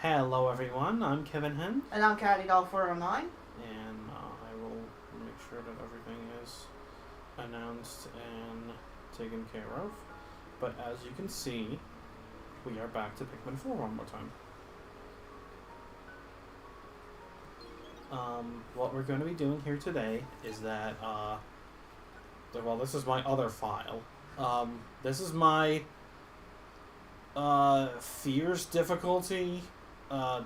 Hello everyone, I'm Kevin Hen. And I'm Caddy Doll 409. And I will make sure that everything is announced and taken care of. But as you can see, we are back to Pikmin 4 one more time. What we're going to be doing here today is that, well, this is my other file. This is my Fears difficulty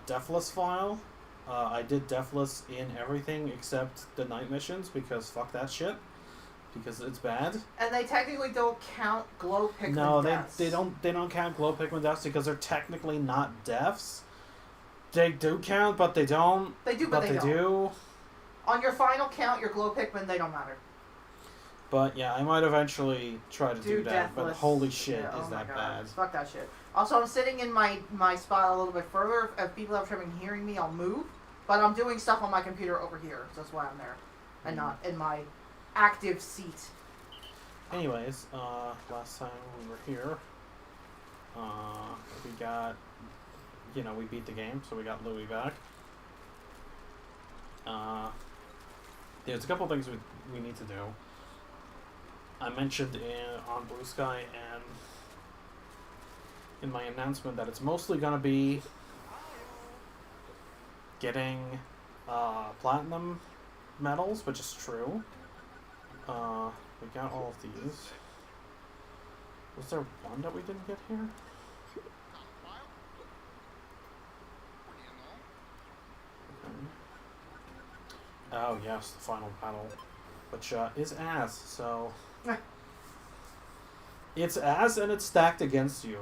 Deathless file. I did Deathless in everything except the night missions because fuck that shit. Because it's bad. And they technically don't count glow Pikmin deaths. No, they don't count glow Pikmin deaths because they're technically not deaths. They do count, but they don't. They do, but they don't. Do. On your final count, your glow Pikmin, they don't matter. But yeah, I might eventually try to do that. Deathless. But holy shit, yeah, is that bad? Fuck that shit. Also, I'm sitting in my spot a little bit further. If people have trouble hearing me, I'll move. But I'm doing stuff on my computer over here. So that's why I'm there. And not in my active seat. Anyways, last time we were here, we got, we beat the game, so we got Louie back. There's a couple things we need to do. I mentioned on Blue Sky and in my announcement that it's mostly going to be getting platinum medals, which is true. We got all of these. Was there one that we didn't get here? Okay. Oh yes, the final battle, which is ass, so... It's ass and it's stacked against you,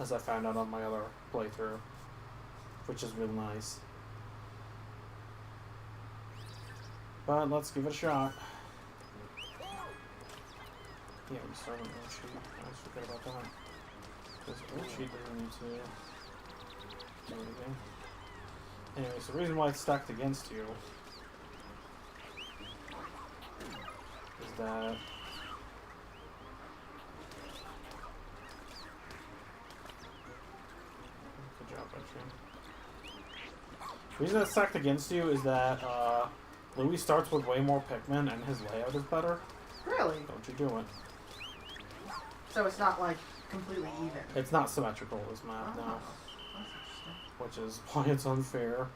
as I found out on my other playthrough, which is real nice. But let's give it a shot. Yeah, we started with Ochi. I always forget about that. Because Ochi doesn't need to do anything. Anyways, the reason why it's stacked against you is that good job, Ochi. The reason it's stacked against you is that Louie starts with way more Pikmin and his layout is better. Really? Don't you do it. So it's not, like, completely even? It's not symmetrical, this map, no. That's Which is why it's unfair.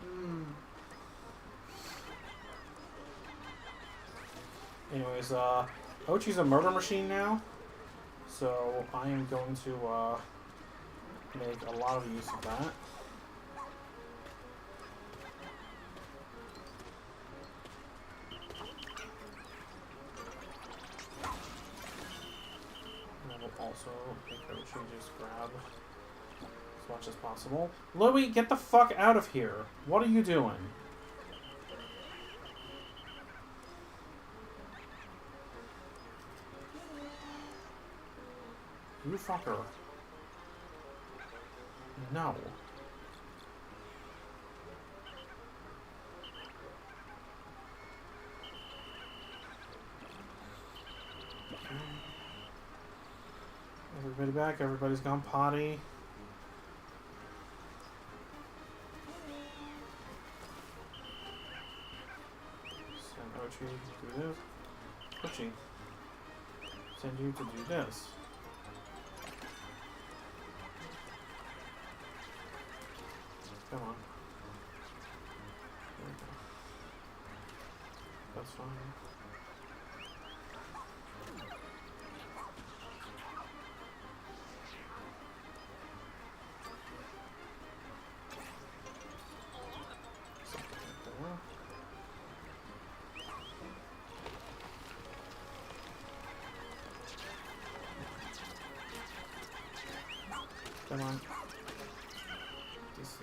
Anyways, Ochi's a murder machine now, so I am going to make a lot of use of that. Also, make Ochi just grab as much as possible. Louie, get the fuck out of here! What are you doing? You fucker. No. Everybody back, everybody's gone potty. Send Ochi to do this. Ochi. Send you to do this. Come on. There we go. That's fine. Come on. This is...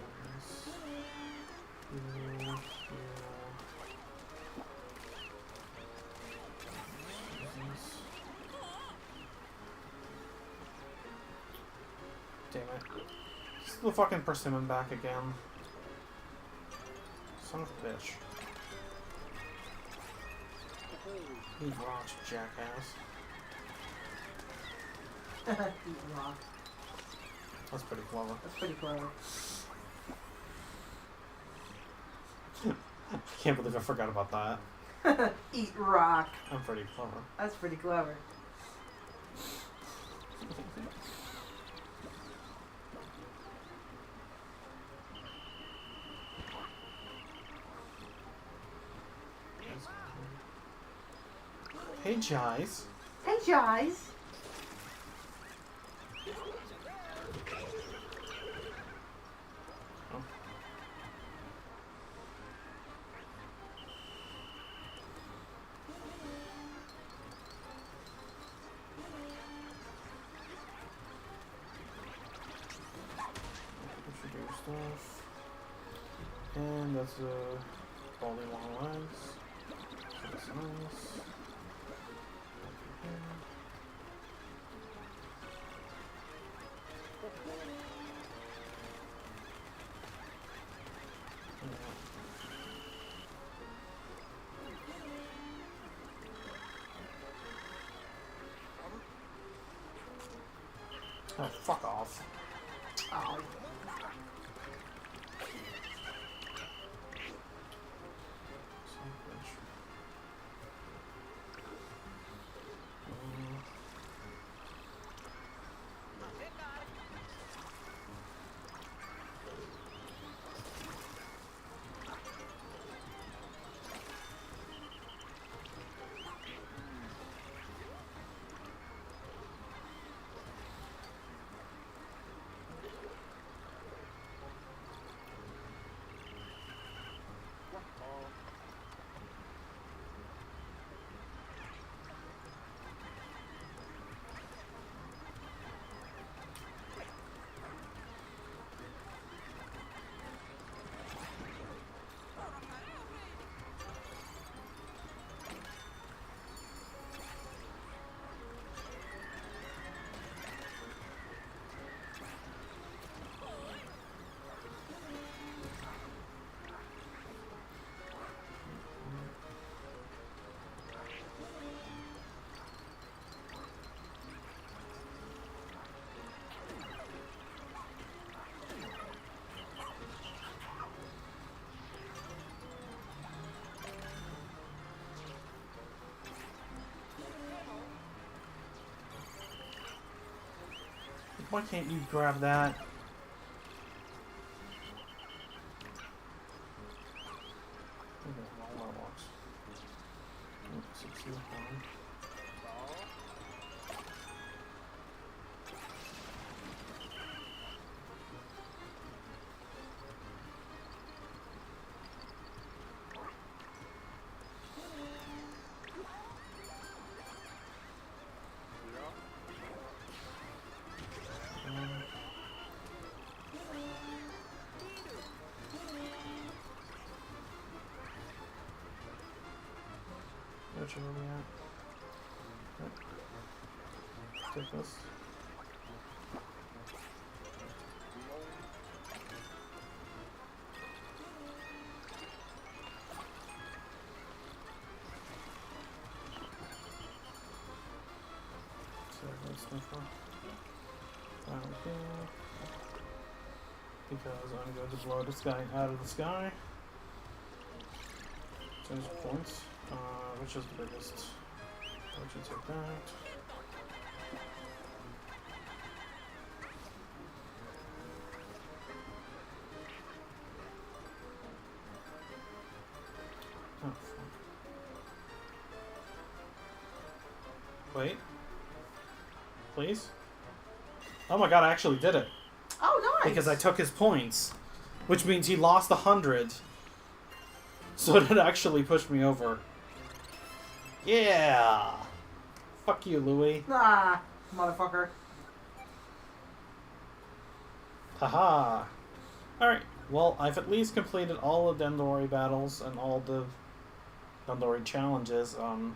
Damn it. This is the fucking persimmon back again. Son of a bitch. Eat rocks, jackass. Eat rock. That's pretty clever. That's pretty clever. I can't believe I forgot about that. Eat rock. I'm pretty clever. That's pretty clever. Hey, Jize. Hey, Jize. Oh. Should do stuff. And that's a bally long legs. So that's nice. Oh, fuck off. Oh. Why can't you grab that? Which are we at? Yep. Take this. So that's different. Okay. Because I'm going to blow this guy out of the sky. Change points. Which is the biggest? I should take that. Oh, fuck. Wait. Please? Oh my god, I actually did it. Oh, nice. Because I took his points. Which means he lost 100. So it actually pushed me over. Yeah! Fuck you, Louie. Ah, motherfucker. Haha. Alright, well, I've at least completed all the Dendori battles and all the Dendori challenges on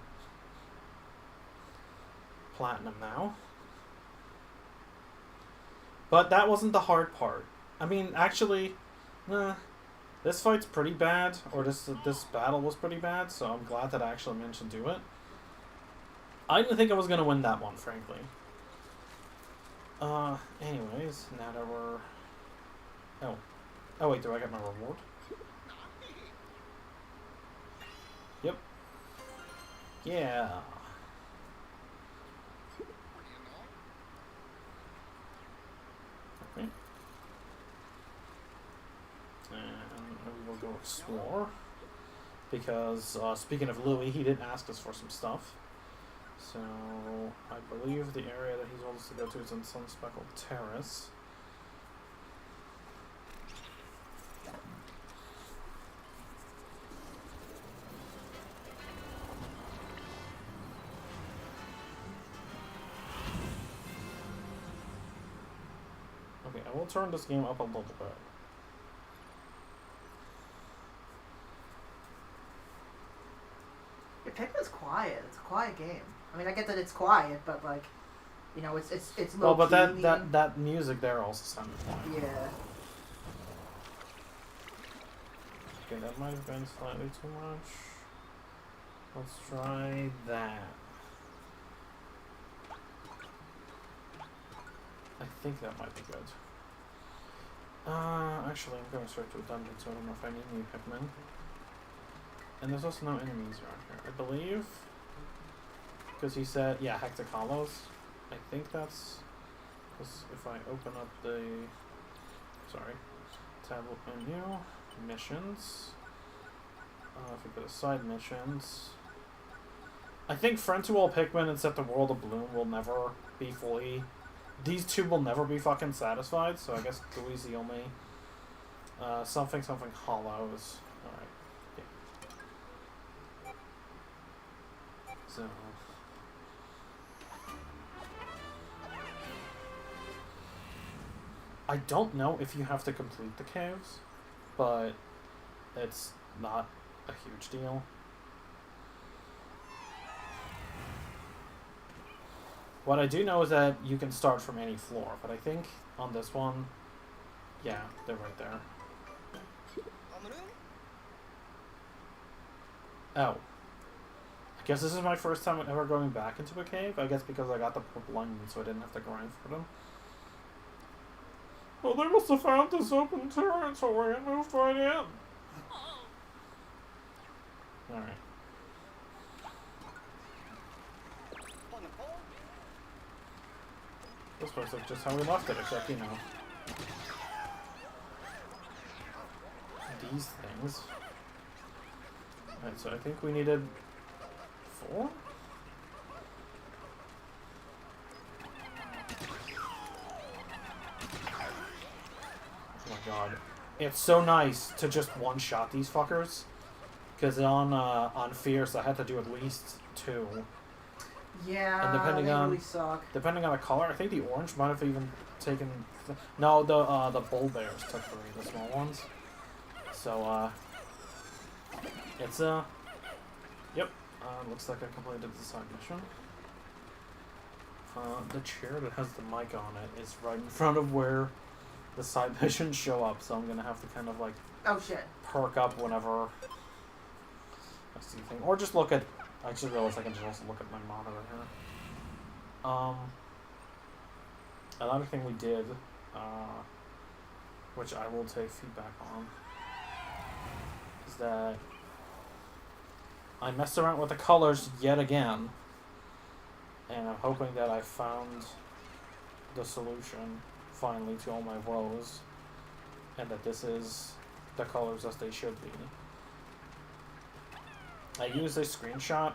Platinum now. But that wasn't the hard part. I mean, actually, this fight's pretty bad, or this battle was pretty bad, so I'm glad that I actually managed to do it. I didn't think I was going to win that one, frankly. Anyways, now that we're... Oh, wait, do I get my reward? Yep. Yeah. Okay. And we will go explore. Because, speaking of Louis, he did ask us for some stuff. So, I believe the area that he told us to go to is in Sunspeckled Terrace. Okay, I will turn this game up a little bit. Pikmin's quiet. It's a quiet game. I mean, I get that it's quiet, but like, you know, it's low Well, but key. that music there also sounded quiet. Yeah. Okay, that might have been slightly too much. Let's try that. I think that might be good. Actually, I'm going straight to a dungeon, so I don't know if I need new Pikmin. And there's also no enemies around here, I believe. Because he said, yeah, Hectic Hollows. I think that's... Because if I open up the... Sorry. Tablet menu. Missions. If we go to side missions... I think Friend to All Pikmin and Set the World of Bloom will never be fully... These two will never be fucking satisfied, so I guess Louis the only... something hollows. Alright. Yeah. So... I don't know if you have to complete the caves, but it's not a huge deal. What I do know is that you can start from any floor, but I think on this one, yeah, they're right there. Oh. I guess this is my first time ever going back into a cave. I guess because I got the purple onion, so I didn't have to grind for them. Well, they must have found this open turret, so we're gonna move right in. Alright. This looks like just how we left it, except, you know, these things. Alright, so I think we needed 4? Oh my god. It's so nice to just one-shot these fuckers. Because on Fierce, I had to do at least 2. Yeah, and depending they on really suck. Depending on the color, I think the orange might have even taken. No, the bull bears took 3, the small ones. So it's yep. Looks like I completed the side mission. The chair that has the mic on it is right in front of where the side missions show up, so I'm gonna have to kind of like Oh shit. perk up whenever I see thing, or just look at. I just realized I can just also look at my monitor here. Another thing we did, which I will take feedback on, is that I messed around with the colors yet again, and I'm hoping that I found the solution finally to all my woes, and that this is the colors as they should be. I used a screenshot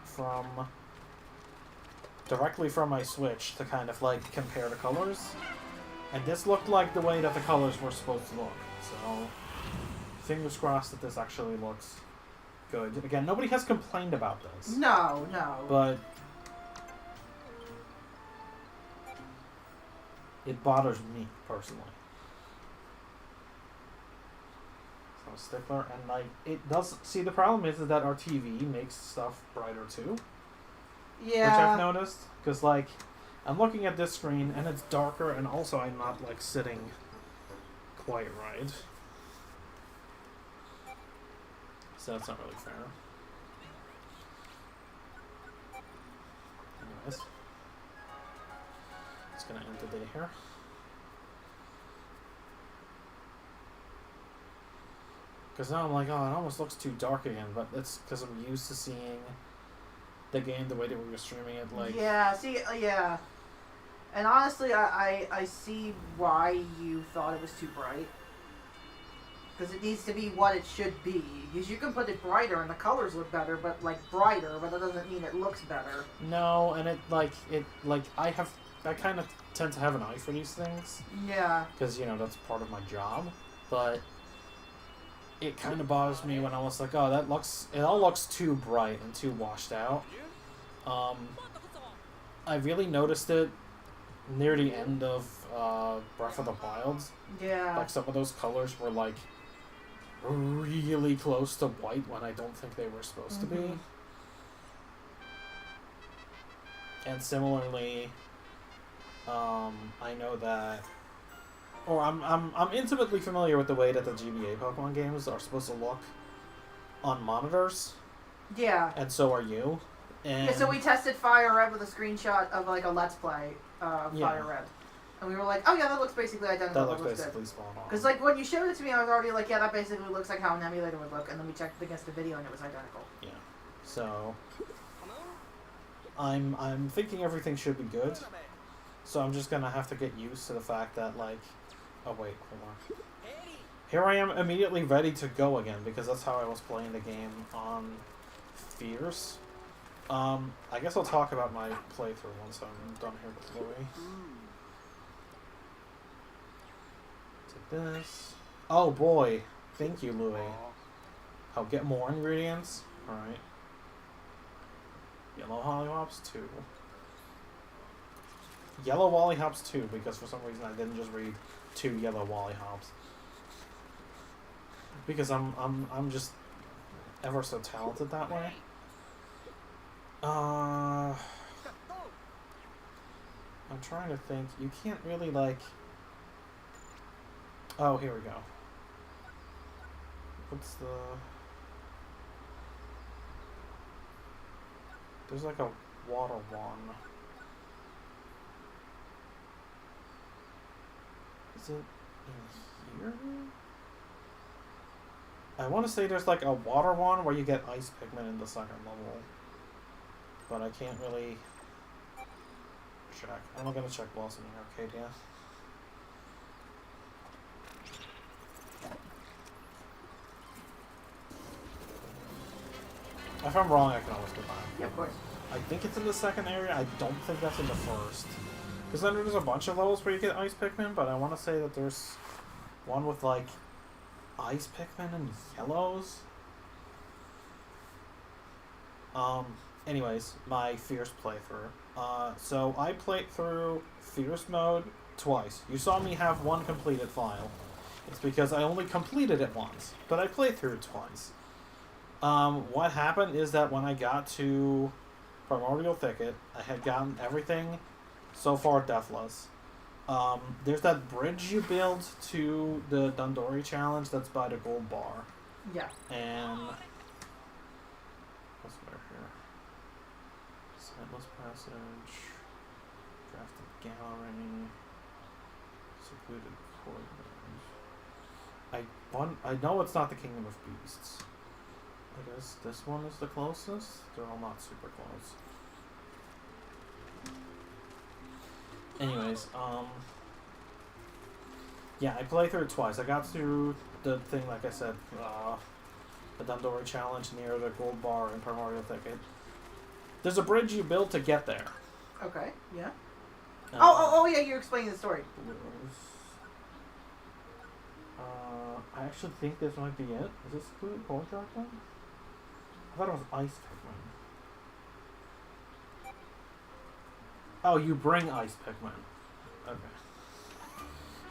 directly from my Switch to kind of like compare the colors, and this looked like the way that the colors were supposed to look, so fingers crossed that this actually looks good. Again, nobody has complained about this. No. But it bothers me personally. So stickler, and like it does. See, the problem is that our TV makes stuff brighter too. Yeah. Which I've noticed, because like I'm looking at this screen and it's darker, and also I'm not like sitting quite right. So that's not really fair. Anyways, it's gonna end the day here. Because now I'm like, oh, it almost looks too dark again, but it's because I'm used to seeing the game the way that we were streaming it, like... Yeah, see, yeah. And honestly, I see why you thought it was too bright. Because it needs to be what it should be. Because you can put it brighter and the colors look better, but, like, brighter, but that doesn't mean it looks better. No, and I kind of tend to have an eye for these things. Yeah. Because, you know, that's part of my job. But it kind of bothers me when I was like, oh, it all looks too bright and too washed out. I really noticed it near the end of Breath of the Wild. Yeah. Like, some of those colors were, like, really close to white when I don't think they were supposed to be. And similarly, I know that, or I'm intimately familiar with the way that the GBA Pokemon games are supposed to look on monitors. Yeah. And so are you. And yeah, so we tested Fire Red with a screenshot of, like, a Let's Play of Fire Red. And we were like, oh yeah, that looks basically identical. That looks basically spot on. Because, like, when you showed it to me, I was already like, yeah, that basically looks like how an emulator would look. And then we checked it against the video, and it was identical. Yeah. So I'm thinking everything should be good. So I'm just gonna have to get used to the fact that, like, oh wait, hold on. Here I am immediately ready to go again because that's how I was playing the game on Fierce. I guess I'll talk about my playthrough once I'm done here with Louie. Take this. Oh boy, thank you, Louie. I'll get more ingredients. Alright. Yellow Hollyhops 2. Yellow Lollipops 2, because for some reason I didn't just read 2 Yellow Lollipops. Because I'm just ever so talented that way. I'm trying to think. You can't really, like... Oh, here we go. What's the... There's like a water one. Is it in here? I want to say there's like a water one where you get ice pigment in the second level. But I can't really check. I'm not gonna check Blossom in Arcadia. If I'm wrong, I can always go back. Yeah, of course. I think it's in the second area. I don't think that's in the first. Because then there's a bunch of levels where you get ice Pikmin, but I want to say that there's one with, like, ice Pikmin and yellows. Anyways, my Fierce playthrough. So I played through Fierce mode twice. You saw me have one completed file. It's because I only completed it once, but I played through it twice. What happened is that when I got to Primordial Thicket, I had gotten everything so far deathless. There's that bridge you build to the Dandori challenge that's by the gold bar. Yeah. And what's there here? Sightless Passage, Drafted Gallery, Secluded Corridors. I know it's not the Kingdom of Beasts. I guess this one is the closest. They're all not super close. Anyways, yeah, I played through it twice. I got through the thing, like I said, the Dandori challenge near the gold bar in Primordial Thicket. There's a bridge you build to get there. Okay, yeah. Oh, yeah, you're explaining the story. I actually think this might be it. Is this Secluded Corridor then? I thought it was Ice Pikmin. Oh, you bring Ice Pikmin. Okay.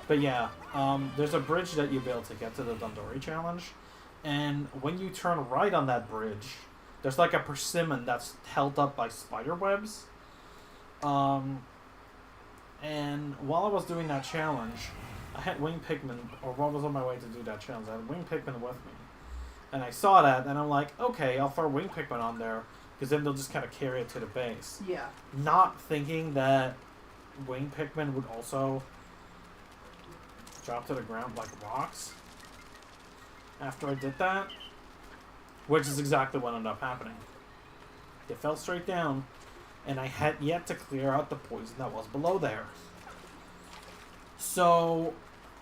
But yeah, there's a bridge that you build to get to the Dandori challenge, and when you turn right on that bridge, there's like a persimmon that's held up by spider webs. And while I was doing that challenge, I had Wing Pikmin, or while I was on my way to do that challenge, I had Wing Pikmin with me. And I saw that, and I'm like, okay, I'll throw Wing Pikmin on there, because then they'll just kind of carry it to the base. Yeah. Not thinking that Wing Pikmin would also drop to the ground like rocks. after I did that, which is exactly what ended up happening. It fell straight down, and I had yet to clear out the poison that was below there. So,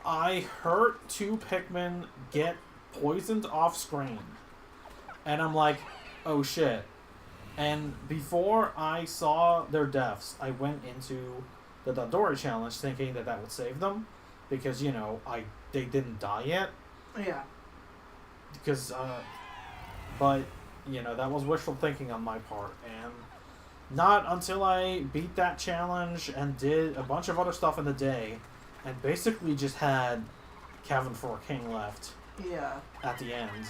I hurt 2 Pikmin get poisoned off screen. And I'm like, oh shit. And before I saw their deaths, I went into the Dandori challenge thinking that that would save them. Because, you know, they didn't die yet. Yeah. Because, but, you know, that was wishful thinking on my part. And not until I beat that challenge and did a bunch of other stuff in the day, and basically just had Cavern 4 King left at the end,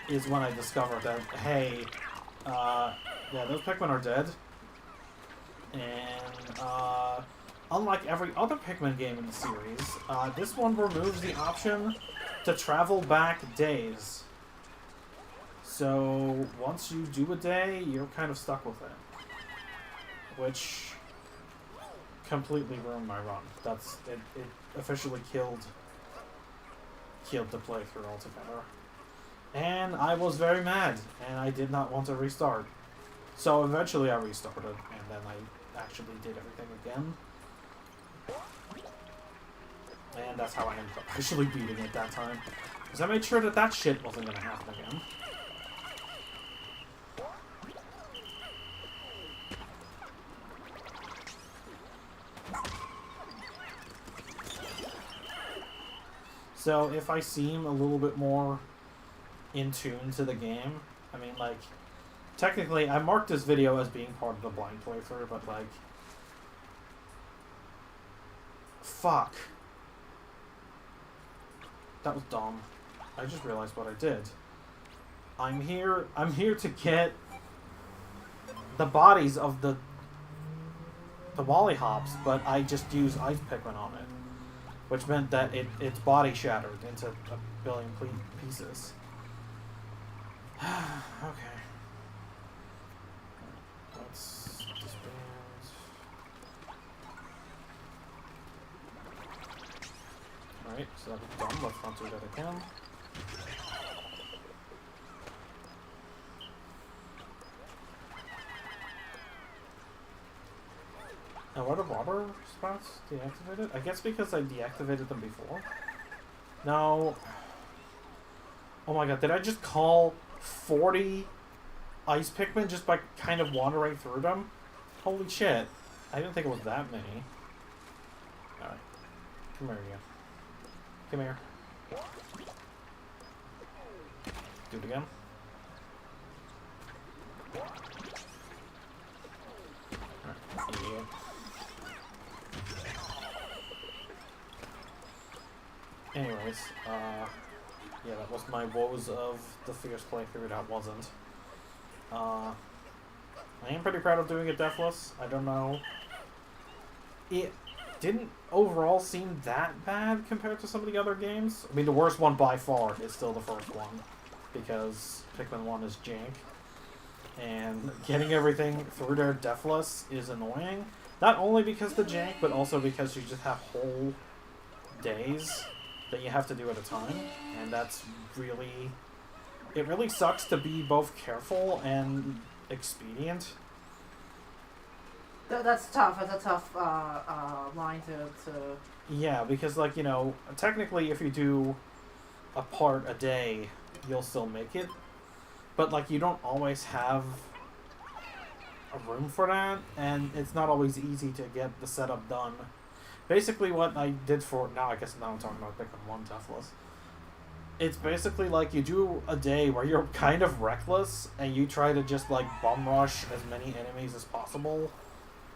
is when I discovered that, hey, yeah, those Pikmin are dead. And, unlike every other Pikmin game in the series, this one removes the option to travel back days. So, once you do a day, you're kind of stuck with it. Which completely ruined my run. It officially killed the playthrough altogether. And I was very mad, and I did not want to restart. So eventually I restarted, and then I actually did everything again. And that's how I ended up actually beating it that time. Because I made sure that that shit wasn't going to happen again. So if I seem a little bit more in tune to the game, I mean, like, technically I marked this video as being part of the blind playthrough, but like, fuck. That was dumb. I just realized what I did. I'm here to get the bodies of the Mollyhops, but I just used Ice Pikmin on it. Which meant that its body shattered into a billion pieces. Okay. Let's disband. Alright, so that was done. Let's not do that again. Now, what are water spots deactivated? I guess because I deactivated them before. No. Oh my god, did I just call 40 Ice Pikmin just by kind of wandering through them? Holy shit. I didn't think it was that many. Alright. Come here, you. Come here. Do it again. Alright, idiot. Anyways, yeah, that was my woes of the Fierce playthrough. That wasn't. I am pretty proud of doing it deathless. I don't know. It didn't overall seem that bad compared to some of the other games. I mean, the worst one by far is still the first one, because Pikmin 1 is jank. And getting everything through there deathless is annoying. Not only because the jank, but also because you just have whole days that you have to do at a time, and that's really... It really sucks to be both careful and expedient. That's tough. That's a tough line to... Yeah, because, like, you know, technically if you do a part a day, you'll still make it. But, like, you don't always have a room for that, and it's not always easy to get the setup done. Basically what I did for... Now I'm talking about Pikmin 1 deathless. It's basically like you do a day where you're kind of reckless, and you try to just, like, bum rush as many enemies as possible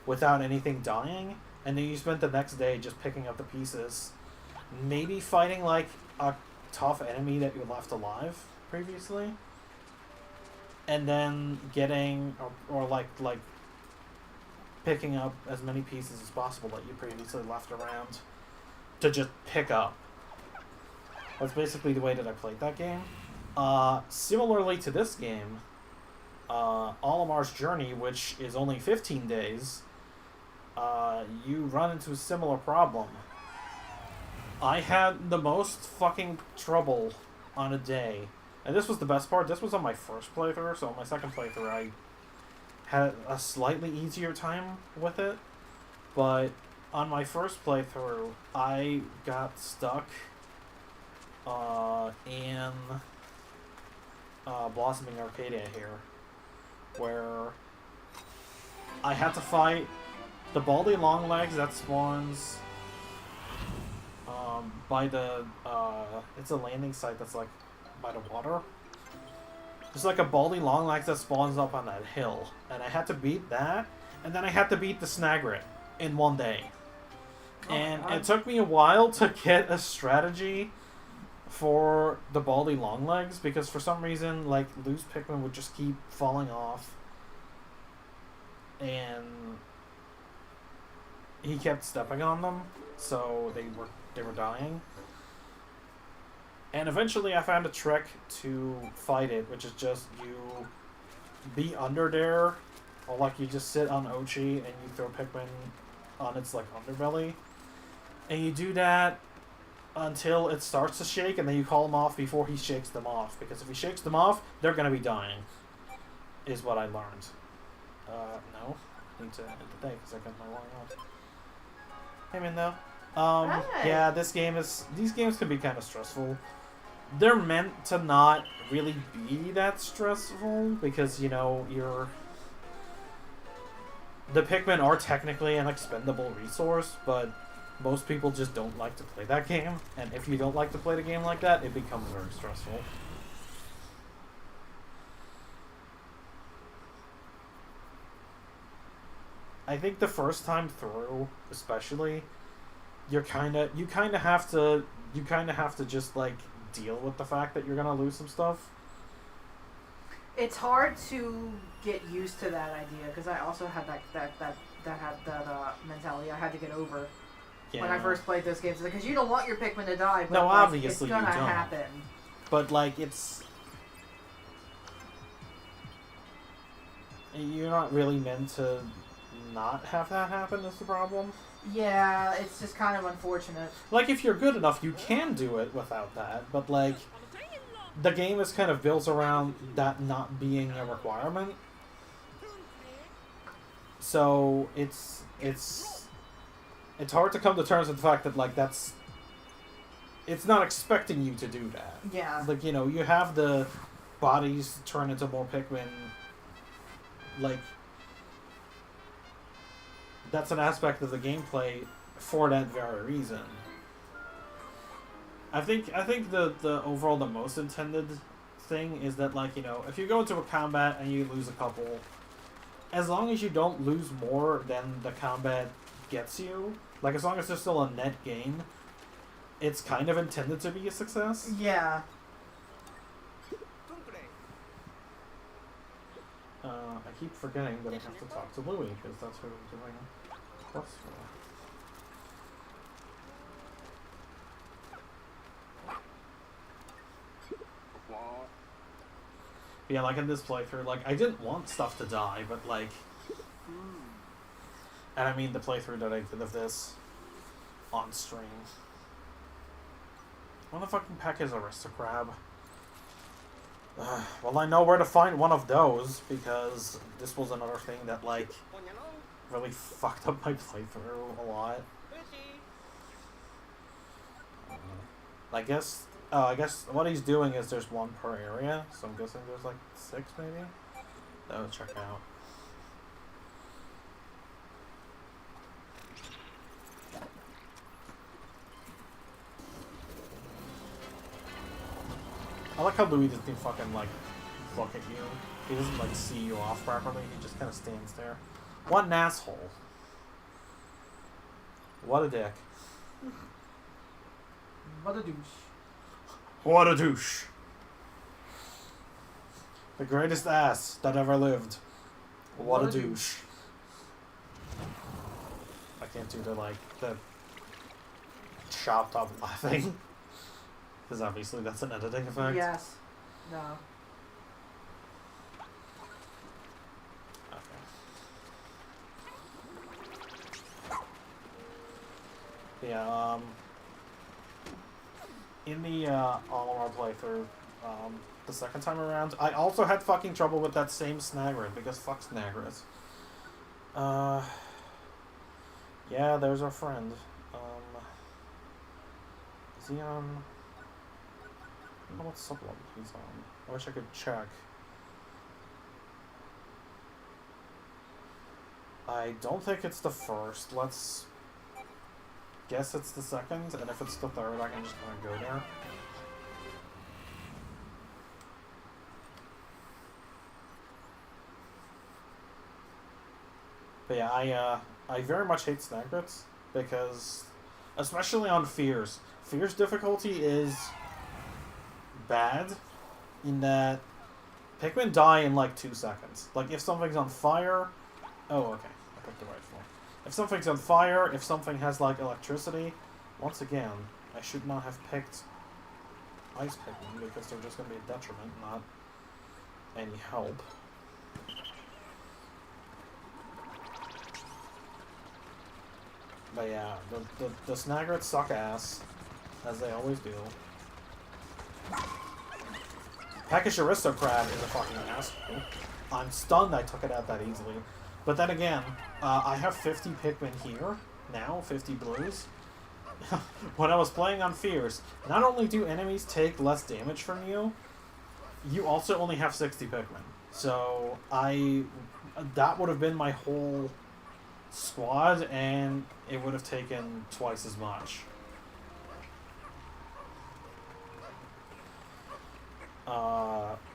without anything dying, and then you spend the next day just picking up the pieces. Maybe fighting, like, a tough enemy that you left alive previously. And then getting... Or like picking up as many pieces as possible that you previously left around to just pick up. That's basically the way that I played that game. Similarly to this game, Olimar's Journey, which is only 15 days, you run into a similar problem. I had the most fucking trouble on a day, and this was the best part. This was on my first playthrough, so on my second playthrough, I had a slightly easier time with it. But on my first playthrough, I got stuck in Blossoming Arcadia here, where I had to fight the Baldy Longlegs that spawns by the it's a landing site that's like by the water. There's like a Baldy Longlegs that spawns up on that hill, and I had to beat that, and then I had to beat the Snagret in one day. Oh, and God. it took me a while to get a strategy for the Baldy Longlegs, because for some reason, like, loose Pikmin would just keep falling off. And he kept stepping on them, so they were dying. And eventually I found a trick to fight it, which is just you be under there, or like you just sit on Ochi and you throw Pikmin on its like underbelly. And you do that until it starts to shake, and then you call him off before he shakes them off. Because if he shakes them off, they're going to be dying, is what I learned. No. I need to end the day because I got my wrong one. Hey, man, though. Hey. Yeah, these games can be kind of stressful. They're meant to not really be that stressful because, you know, the Pikmin are technically an expendable resource, but most people just don't like to play that game. And if you don't like to play the game like that, it becomes very stressful. I think the first time through, especially, you kind of have to just like deal with the fact that you're gonna lose some stuff. It's hard to get used to that idea because I also had that mentality I had to get over when I first played those games. Because you don't want your Pikmin to die, but No, like, obviously it's gonna you don't. happen. But like you're not really meant to not have that happen. Is the problem? Yeah, it's just kind of unfortunate. Like, if you're good enough, you can do it without that, but, like, the game is kind of built around that not being a requirement. So, it's hard to come to terms with the fact that, like, it's not expecting you to do that. Yeah. Like, you know, you have the bodies turn into more Pikmin, like, that's an aspect of the gameplay for that very reason. I think the overall the most intended thing is that, like, you know, if you go into a combat and you lose a couple, as long as you don't lose more than the combat gets you, like, as long as there's still a net gain, it's kind of intended to be a success. Yeah. I keep forgetting that I have to talk to Louie, because that's who I'm doing plus for. Yeah, like in this playthrough, like, I didn't want stuff to die, but, like, and I mean the playthrough that I did of this on stream. What the fucking peck is Aristocrab? Well, I know where to find one of those, because this was another thing that, like, really fucked up my playthrough a lot. I guess what he's doing is there's one per area, so I'm guessing there's like 6 maybe? Oh, check out. I like how Louis doesn't fucking, like, look at you. He doesn't, like, see you off properly. He just kind of stands there. What an asshole. What a dick. What a douche. What a douche. The greatest ass that ever lived. What a douche. I can't do the chopped up laughing. Because obviously that's an editing effect. Yes. No. Okay. Yeah, in the Olimar playthrough, the second time around, I also had fucking trouble with that same Snagrid, because fuck Snagrid. Yeah, there's our friend. Is he on... I don't know what supplement he's on. I wish I could check. I don't think it's the first. Let's guess it's the second, and if it's the third, I can just kind of go there. But yeah, I very much hate Snagrits because, especially on Fears, Fears difficulty is bad in that Pikmin die in like 2 seconds. Like if something's on fire, oh okay, I picked the right one. If something's on fire, if something has like electricity, once again, I should not have picked Ice Pikmin because they're just going to be a detriment, not any help. But yeah, the Snagrits suck ass, as they always do. Peckish Aristocrat is a fucking asshole. I'm stunned I took it out that easily. But then again, I have 50 Pikmin here, now, 50 blues. When I was playing on Fears, not only do enemies take less damage from you, you also only have 60 Pikmin. So, that would have been my whole squad, and it would have taken twice as much.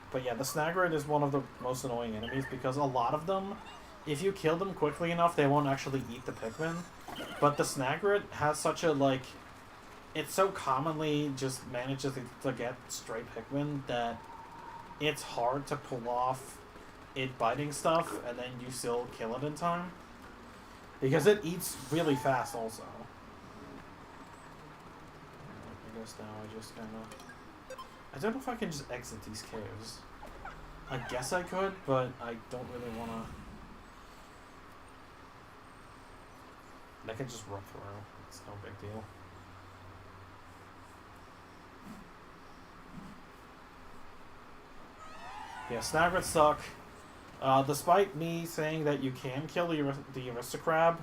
But yeah, the Snagrid is one of the most annoying enemies because a lot of them, if you kill them quickly enough, they won't actually eat the Pikmin. But the Snagrid has such a, like, it so commonly just manages to get stray Pikmin that it's hard to pull off it biting stuff and then you still kill it in time. Because it eats really fast also. I guess now I just kind of... I don't know if I can just exit these caves. I guess I could, but I don't really want to... I can just run through. It's no big deal. Yeah, Snagrids suck. Despite me saying that you can kill the Aristocrab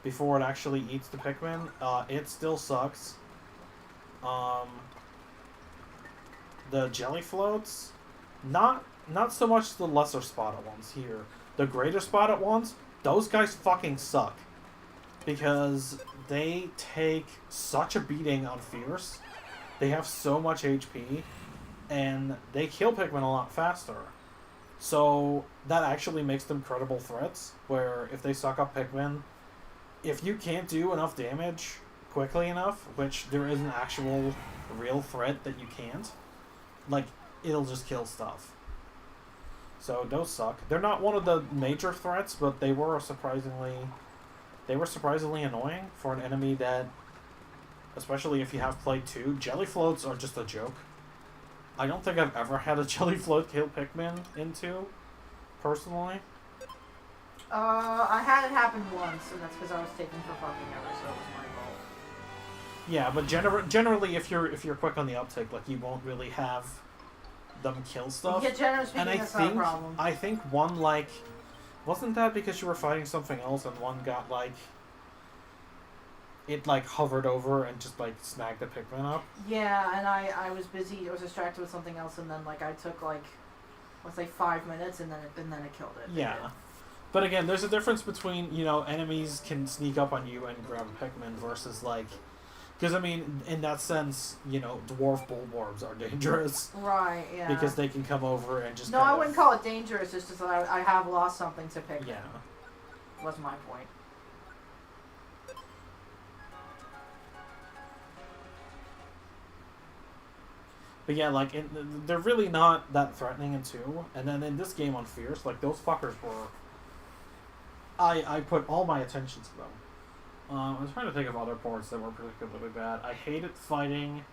before it actually eats the Pikmin, it still sucks. The jelly floats, not so much the lesser spotted ones here. The greater spotted ones, those guys fucking suck. Because they take such a beating on Fierce. They have so much HP, and they kill Pikmin a lot faster. So that actually makes them credible threats, where if they suck up Pikmin, if you can't do enough damage quickly enough, which there is an actual real threat that you can't, like, it'll just kill stuff. So those suck. They're not one of the major threats, but they were surprisingly annoying for an enemy that, especially if you have played 2, jelly floats are just a joke. I don't think I've ever had a jelly float kill Pikmin in 2, personally. I had it happen once, and that's because I was taken for fucking ever, so it was my fault. Yeah, but generally, if you're quick on the uptake, like, you won't really have them kill stuff. Yeah, generally speaking, and that's not a problem. I think one, like, wasn't that because you were fighting something else and one got, like, it, like, hovered over and just, like, snagged the Pikmin up? Yeah, and I was busy, I was distracted with something else, and then, like, I took, like, let's say 5 minutes, and then it killed it. Yeah. But again, there's a difference between, you know, enemies can sneak up on you and grab a Pikmin versus, like... Because, I mean, in that sense, you know, dwarf bulborbs are dangerous. Right, yeah. Because they can come over and just No, I wouldn't call it dangerous, it's just that I have lost something to Pikmin. Yeah. Was my point. But yeah, like, they're really not that threatening in 2. And then in this game on Fierce, like, those fuckers were... I put all my attention to them. I was trying to think of other ports that were particularly bad. I hated fighting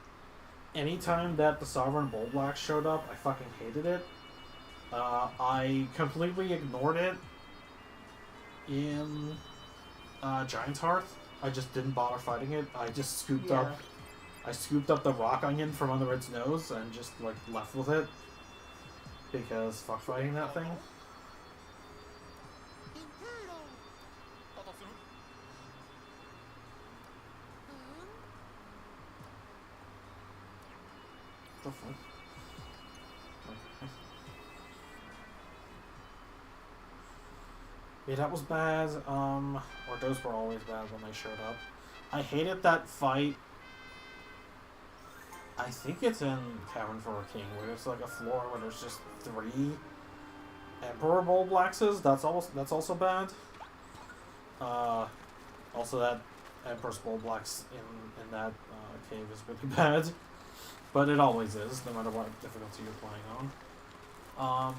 anytime that the Sovereign Bulblax showed up. I fucking hated it. I completely ignored it in Giant Hearth. I just didn't bother fighting it. I just scooped up I scooped up the rock onion from under its nose and just, like, left with it. Because fuck fighting that thing. What the fuck? Okay. Yeah, that was bad. Or those were always bad when they showed up. I hated that fight. I think it's in Cavern for a King, where there's like a floor where there's just 3 Emperor Bulblaxes. That's also bad. Also that Emperor's Bulblax in that cave is really bad. But it always is, no matter what difficulty you're playing on.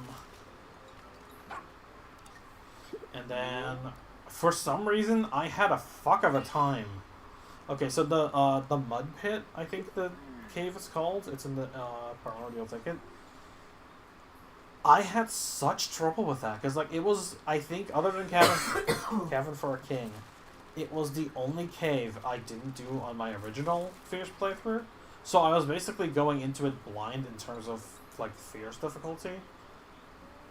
And then, for some reason, I had a fuck of a time. Okay, so the Mud Pit, I think the cave is called. It's in the primordial ticket. I had such trouble with that, because, like, it was, I think, other than Cavern for a King, it was the only cave I didn't do on my original Fierce playthrough. So I was basically going into it blind in terms of, like, Fierce difficulty.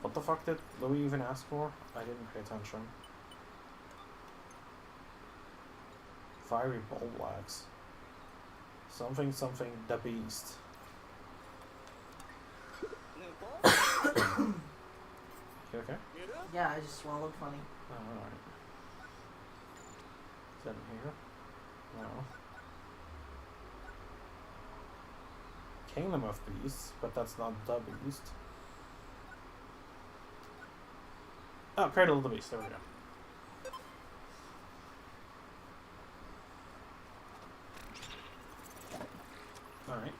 What the fuck did Louis even ask for? I didn't pay attention. Fiery Bulblax. Something, the beast. You okay? Yeah, I just swallowed funny. Oh, alright. Is that in here? No. Kingdom of Beasts, but that's not the beast. Oh, Cradle of the Beast, there we go. Alright.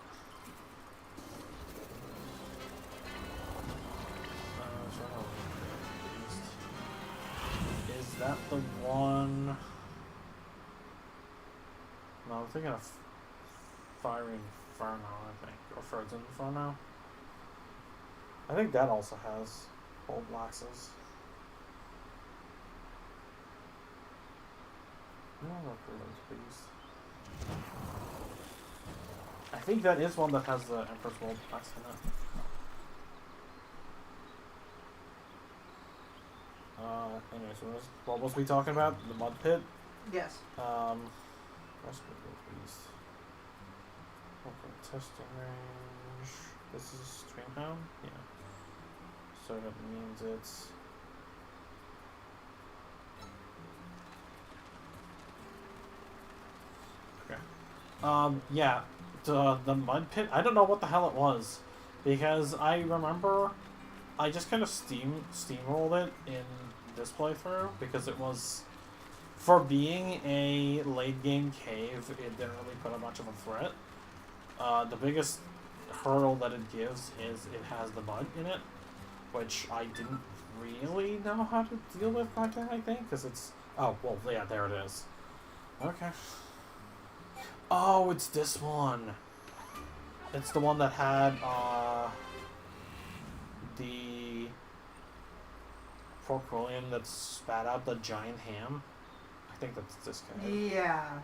Is that the one? No, I'm thinking of Fiery Inferno, I think. Or Frozen Inferno. I think that also has Bulblaxes. I think that is one that has the Emperor's Bulblax in it. Anyway, so what was we talking about? The Mud Pit? Yes. Rescue the Beast. Open testing range. This is Streamhound? Yeah. So that means it's... yeah, the Mud Pit, I don't know what the hell it was, because I remember I just kind of steamrolled it in this playthrough, because it was, for being a late game cave, it didn't really put a much of a threat. The biggest hurdle that it gives is it has the mud in it, which I didn't really know how to deal with back then, I think, because it's, oh, well, yeah, there it is. Okay. Oh, it's this one. It's the one that had, the Pork William that spat out the giant ham. I think that's this guy. Yeah.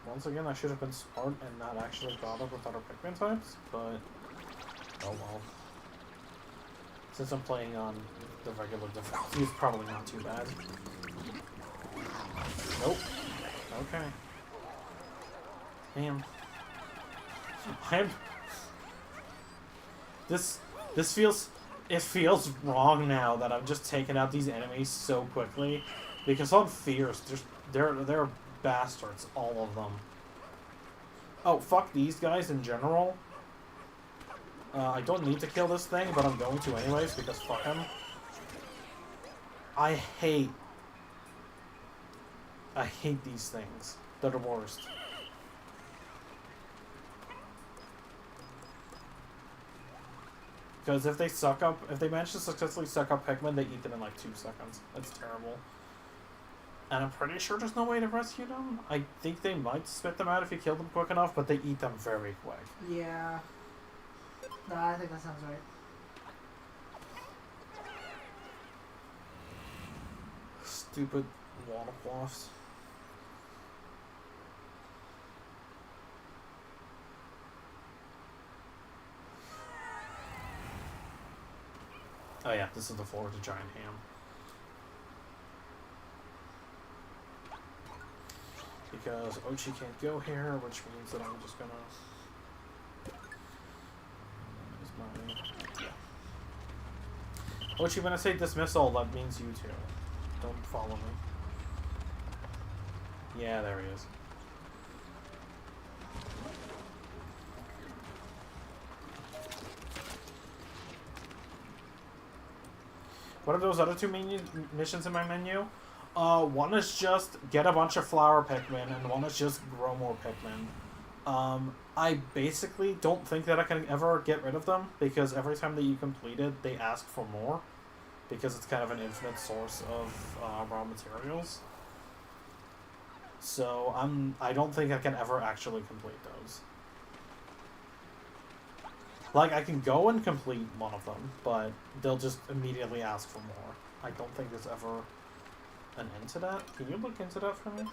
Once again, I should have been smart and not actually bothered with other Pikmin types, but oh well. Since I'm playing on the regular difficulty, it's probably not too bad. Nope. Okay. Damn. This feels wrong now that I'm just taking out these enemies so quickly, because on Fierce, they're bastards, all of them. Oh, fuck these guys in general. I don't need to kill this thing, but I'm going to anyways, because fuck him. I hate these things. They're the worst. Because if they manage to successfully suck up Pikmin, they eat them in like 2 seconds. That's terrible. And I'm pretty sure there's no way to rescue them. I think they might spit them out if you kill them quick enough, but they eat them very quick. Yeah. Nah, I think that sounds right. Stupid water cloths. Oh yeah, this is the floor to Giant Ham. Because Ochi can't go here, which means that I'm just gonna... Yeah. Ochi, when I say dismissal, that means you two. Don't follow me. Yeah, there he is. What are those other two missions in my menu? One is just get a bunch of flower Pikmin, and one is just grow more Pikmin. I basically don't think that I can ever get rid of them, because every time that you complete it, they ask for more, because it's kind of an infinite source of raw materials. So I don't think I can ever actually complete those. Like, I can go and complete one of them, but they'll just immediately ask for more. I don't think there's ever an end to that. Can you look into that for me?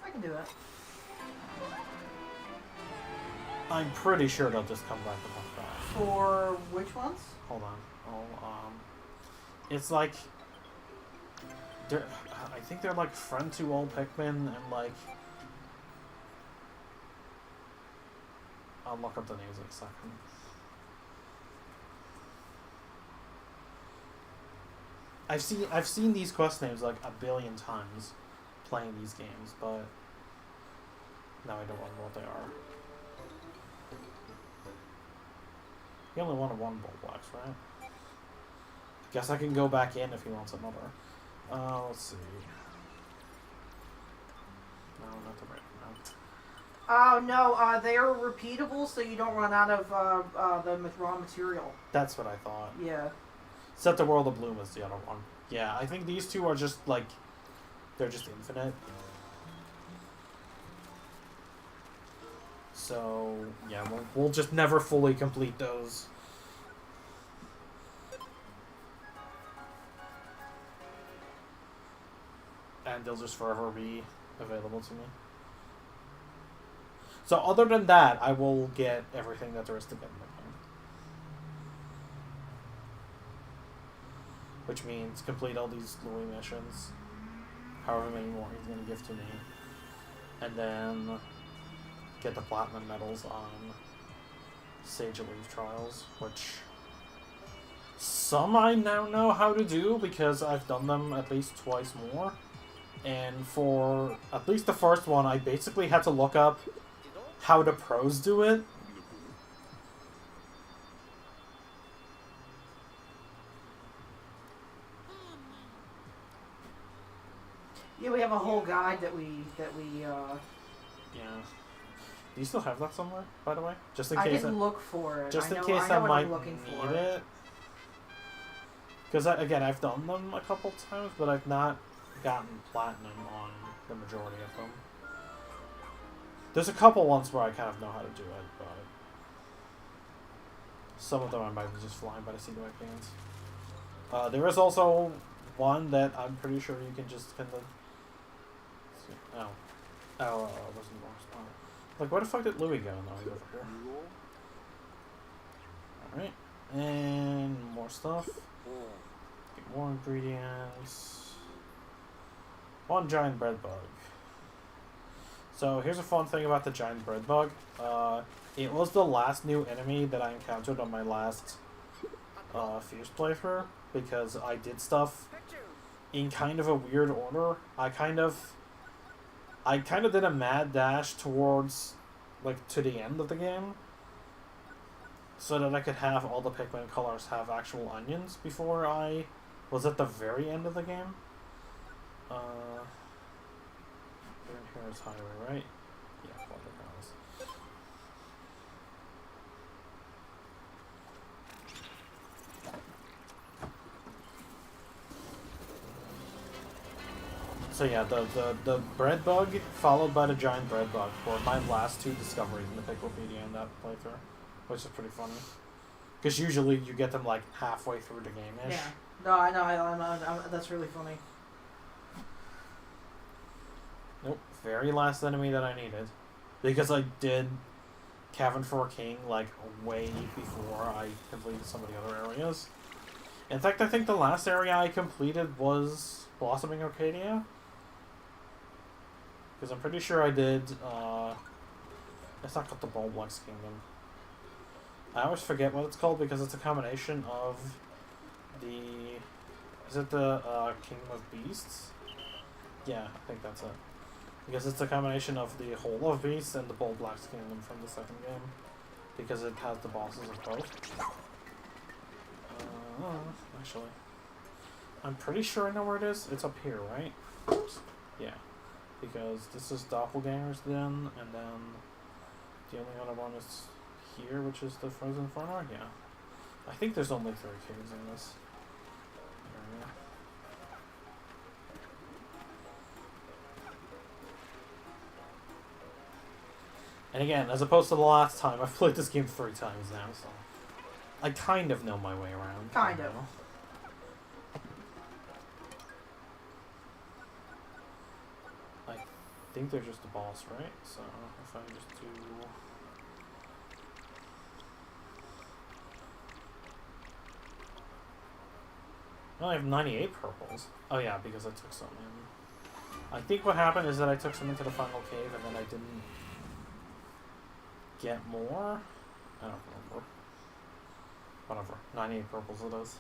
I can do that. I'm pretty sure they'll just come back to one back. For which ones? Hold on. It's like... I think they're like friend to all Pikmin, and like... I'll look up the names in a second. I've seen these quest names like a billion times playing these games, but now I don't remember what they are. He only wanted one Bulblax, right? Guess I can go back in if he wants another. Let's see. No, not the right amount. Oh, no, they are repeatable, so you don't run out of the raw material. That's what I thought. Yeah. Set the World of Bloom is the other one. Yeah, I think these two are just, like, they're just infinite. So, yeah, we'll just never fully complete those. And they'll just forever be available to me. So other than that, I will get everything that there is to get in the game. Which means complete all these Louis missions, however many more he's going to give to me, and then get the platinum medals on Sage of Leaf Trials, which some I now know how to do because I've done them at least twice more. And for at least the first one, I basically had to look up how the pros do it. Yeah, we have a whole guide that we Yeah. Do you still have that somewhere, by the way? Just in I case. can look for it. Just in I case know I what might I'm looking need for. it. Because, again, I've done them a couple times, but I've not gotten platinum on the majority of them. There's a couple ones where I kind of know how to do it, but some of them I might be just flying by the seat of my pants. There is also one that I'm pretty sure you can just kind of... Oh. Oh, it wasn't the wrong spot. Like, where the fuck did Louis go? No, he's over here. Alright. And more stuff. Get more ingredients. One giant bread bug. So here's a fun thing about the giant bread bug. It was the last new enemy that I encountered on my last Fierce playthrough, because I did stuff in kind of a weird order. I kind of did a mad dash towards, like, to the end of the game, so that I could have all the Pikmin colors have actual onions before I was at the very end of the game. Here's highway, right? Yeah, Water Palace. So yeah, the bread bug followed by the giant bread bug were my last two discoveries in the Picklepedia in that playthrough, which is pretty funny. Because usually you get them like halfway through the game-ish. Yeah. No, I know. That's really funny. Nope. Very last enemy that I needed. Because I did Cavern for King like way before I completed some of the other areas. In fact, I think the last area I completed was Blossoming Arcadia. Because I'm pretty sure I did, it's not called the Bulblex Kingdom. I always forget what it's called because it's a combination of the... Is it the Kingdom of Beasts? Yeah, I think that's it. Because it's a combination of the Whole of Beasts and the Bulblex Kingdom from the second game. Because it has the bosses of both. Actually, I'm pretty sure I know where it is. It's up here, right? Oops. Yeah. Because this is Doppelgangers then, and then the only other one is here, which is the Frozen Inferno. Yeah. I think there's only 3 kings in this area. And again, as opposed to the last time, I've played this game 3 times now, so I kind of know my way around. Kind of. I think they're just a boss, right? So if I just do... I only have 98 purples. Oh yeah, because I took some in. I think what happened is that I took some into the final cave and then I didn't get more. I don't remember. Whatever. 98 purples it is.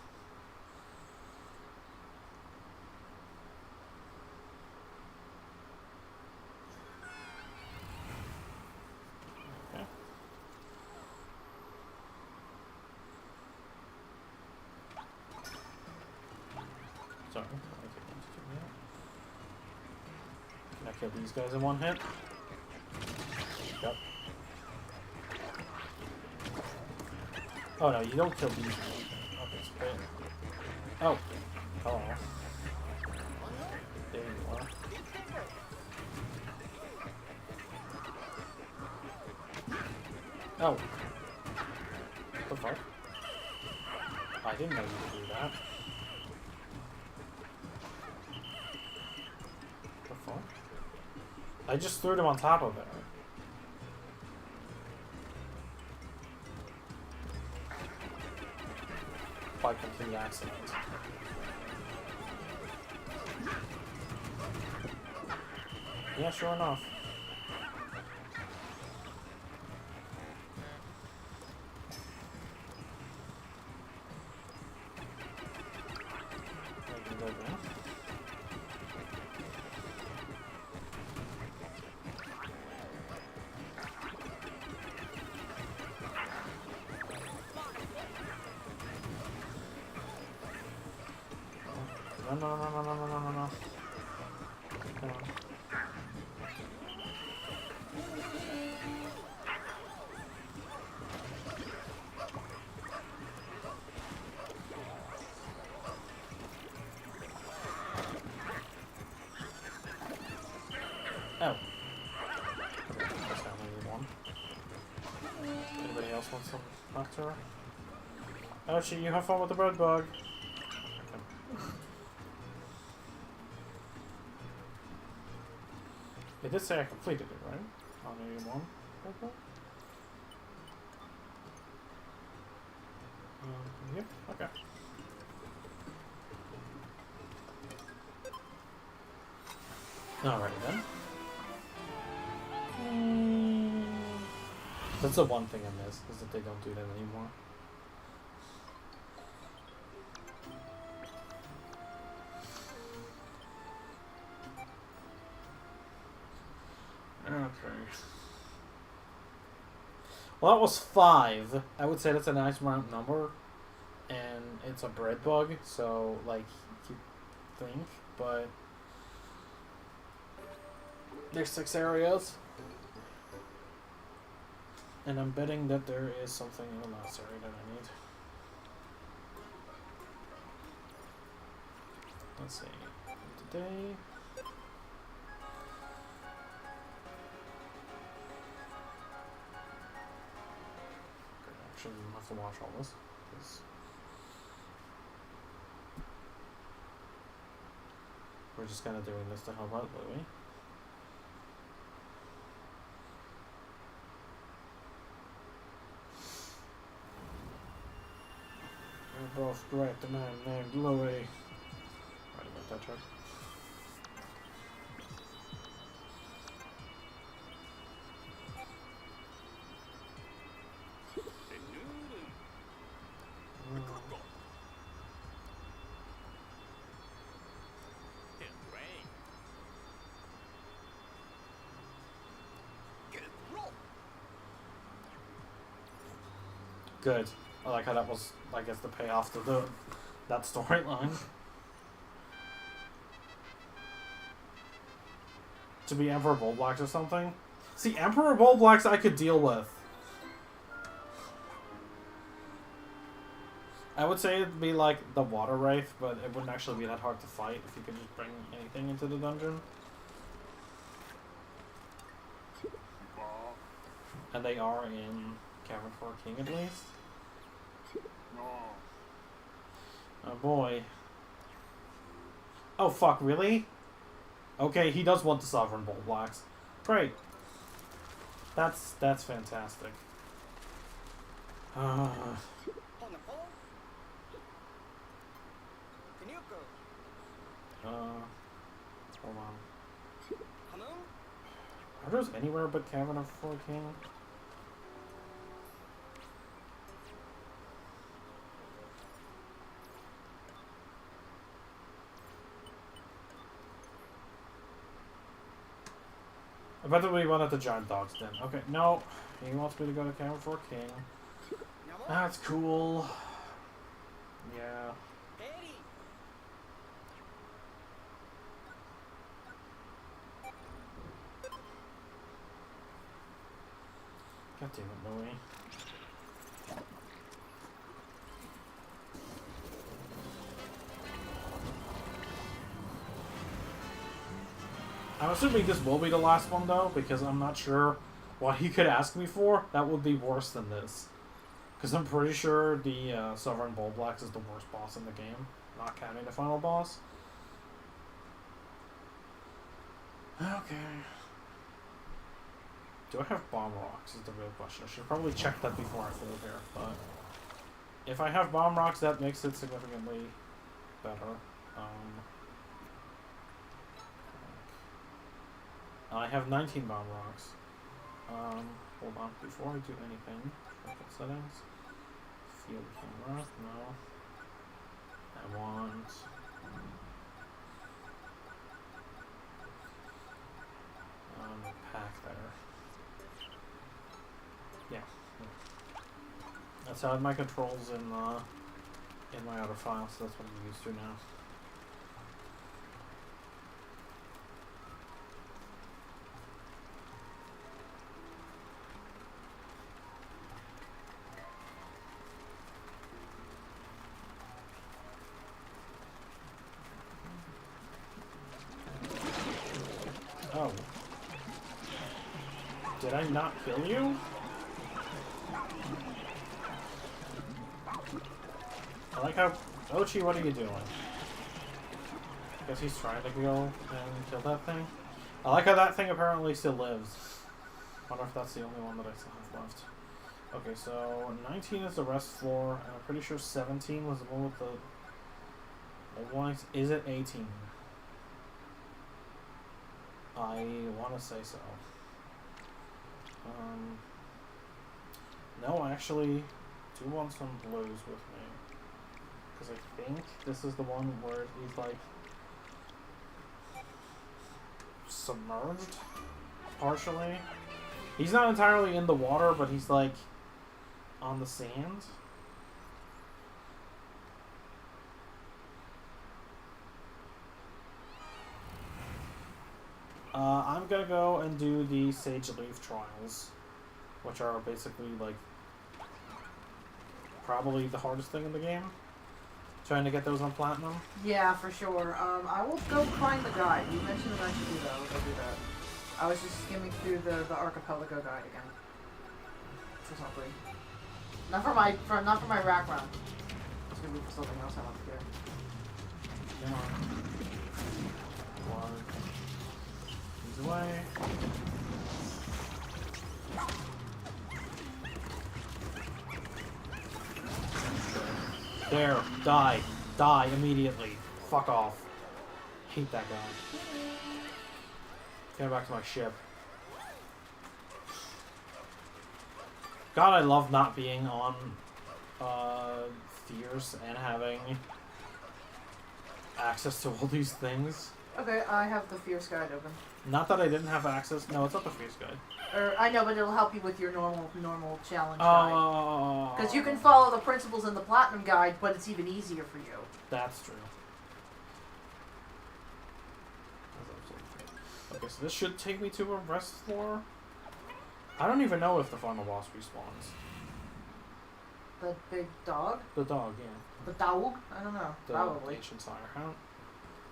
Okay. Sorry. Can I kill these guys in one hit? Yep. Oh no, you don't kill these. Okay, great. Oh. Hello. There you are. Oh. What the fuck? I didn't know you could do that. What the fuck? I just threw them on top of it. By complete accident. Yeah, sure enough. I can go there. No. Come on. Oh. That's not really one. Anybody else want some nectar? Oh shit, you have fun with the bread bug. It did say I completed it, right? On A1. Okay. Yep, okay. Alrighty then. That's the one thing I miss, is that they don't do that anymore. Okay. Well, that was 5. I would say that's a nice round number. And it's a bread bug, so, like, you think, but... There's 6 areas. And I'm betting that there is something in the last area that I need. Let's see. Today... Actually, you have to watch all this. is. We're just kind of doing this to help out Louie. We're both great, the man named Louie. Right about that, Chuck. Good. I like how that was, I guess, the payoff to that storyline. To be Emperor Bullblacks or something. See, Emperor Bullblacks I could deal with. I would say it'd be like the Water Wraith, but it wouldn't actually be that hard to fight if you could just bring anything into the dungeon. And they are in Cavern 4 King at least. Oh boy. Oh fuck, really? Okay, he does want the Sovereign Bullblacks. Great. That's fantastic. Hold on. Are those anywhere but Cavern of 4 King? I bet that we went at the giant dogs then. Okay, no. He wants me to go to Cavern 4 King. That's cool. Yeah. God damn it, Louie. I'm assuming this will be the last one, though, because I'm not sure what he could ask me for. That would be worse than this. Because I'm pretty sure the Sovereign Bullblacks is the worst boss in the game, not counting the final boss. Okay. Do I have bomb rocks is the real question. I should probably check that before I flew here, but if I have bomb rocks, that makes it significantly better. I have 19 bomb rocks. Hold on, before I do anything, rocket settings, field camera, no. I want a pack there. Yeah. That's how my controls in my other files, so that's what I'm used to now. Oh. Did I not kill you? I like how... Ochi, what are you doing? Guess he's trying to go and kill that thing. I like how that thing apparently still lives. Wonder if that's the only one that I still have left. Okay, so 19 is the rest floor, and I'm pretty sure 17 was the one with the old ones. Is it 18? I want to say so. No, I actually do want some blues with me. Because I think this is the one where he's like submerged partially. He's not entirely in the water, but he's like on the sand. I'm gonna go and do the Sage Leaf Trials, which are basically like probably the hardest thing in the game. Trying to get those on platinum. Yeah, for sure. I will go find the guide. You mentioned that I should do that. I'll go do that. I was just skimming through the Archipelago guide again. For something. Not for my rack run. It's gonna be for something else I want to do. Come on. One. He's away. There. Die. Die immediately. Fuck off. Hate that guy. Get back to my ship. God, I love not being on Fears and having access to all these things. Okay, I have the Fierce Guide open. Not that I didn't have access. No, it's not the Fierce Guide. I know, but it'll help you with your normal challenge guide. Oh. Because you can follow the principles in the Platinum Guide, but it's even easier for you. That's true. Okay, so this should take me to a rest floor. I don't even know if the final boss respawns. The big dog? The dog, yeah. The dog? I don't know. The Probably. ancient sire.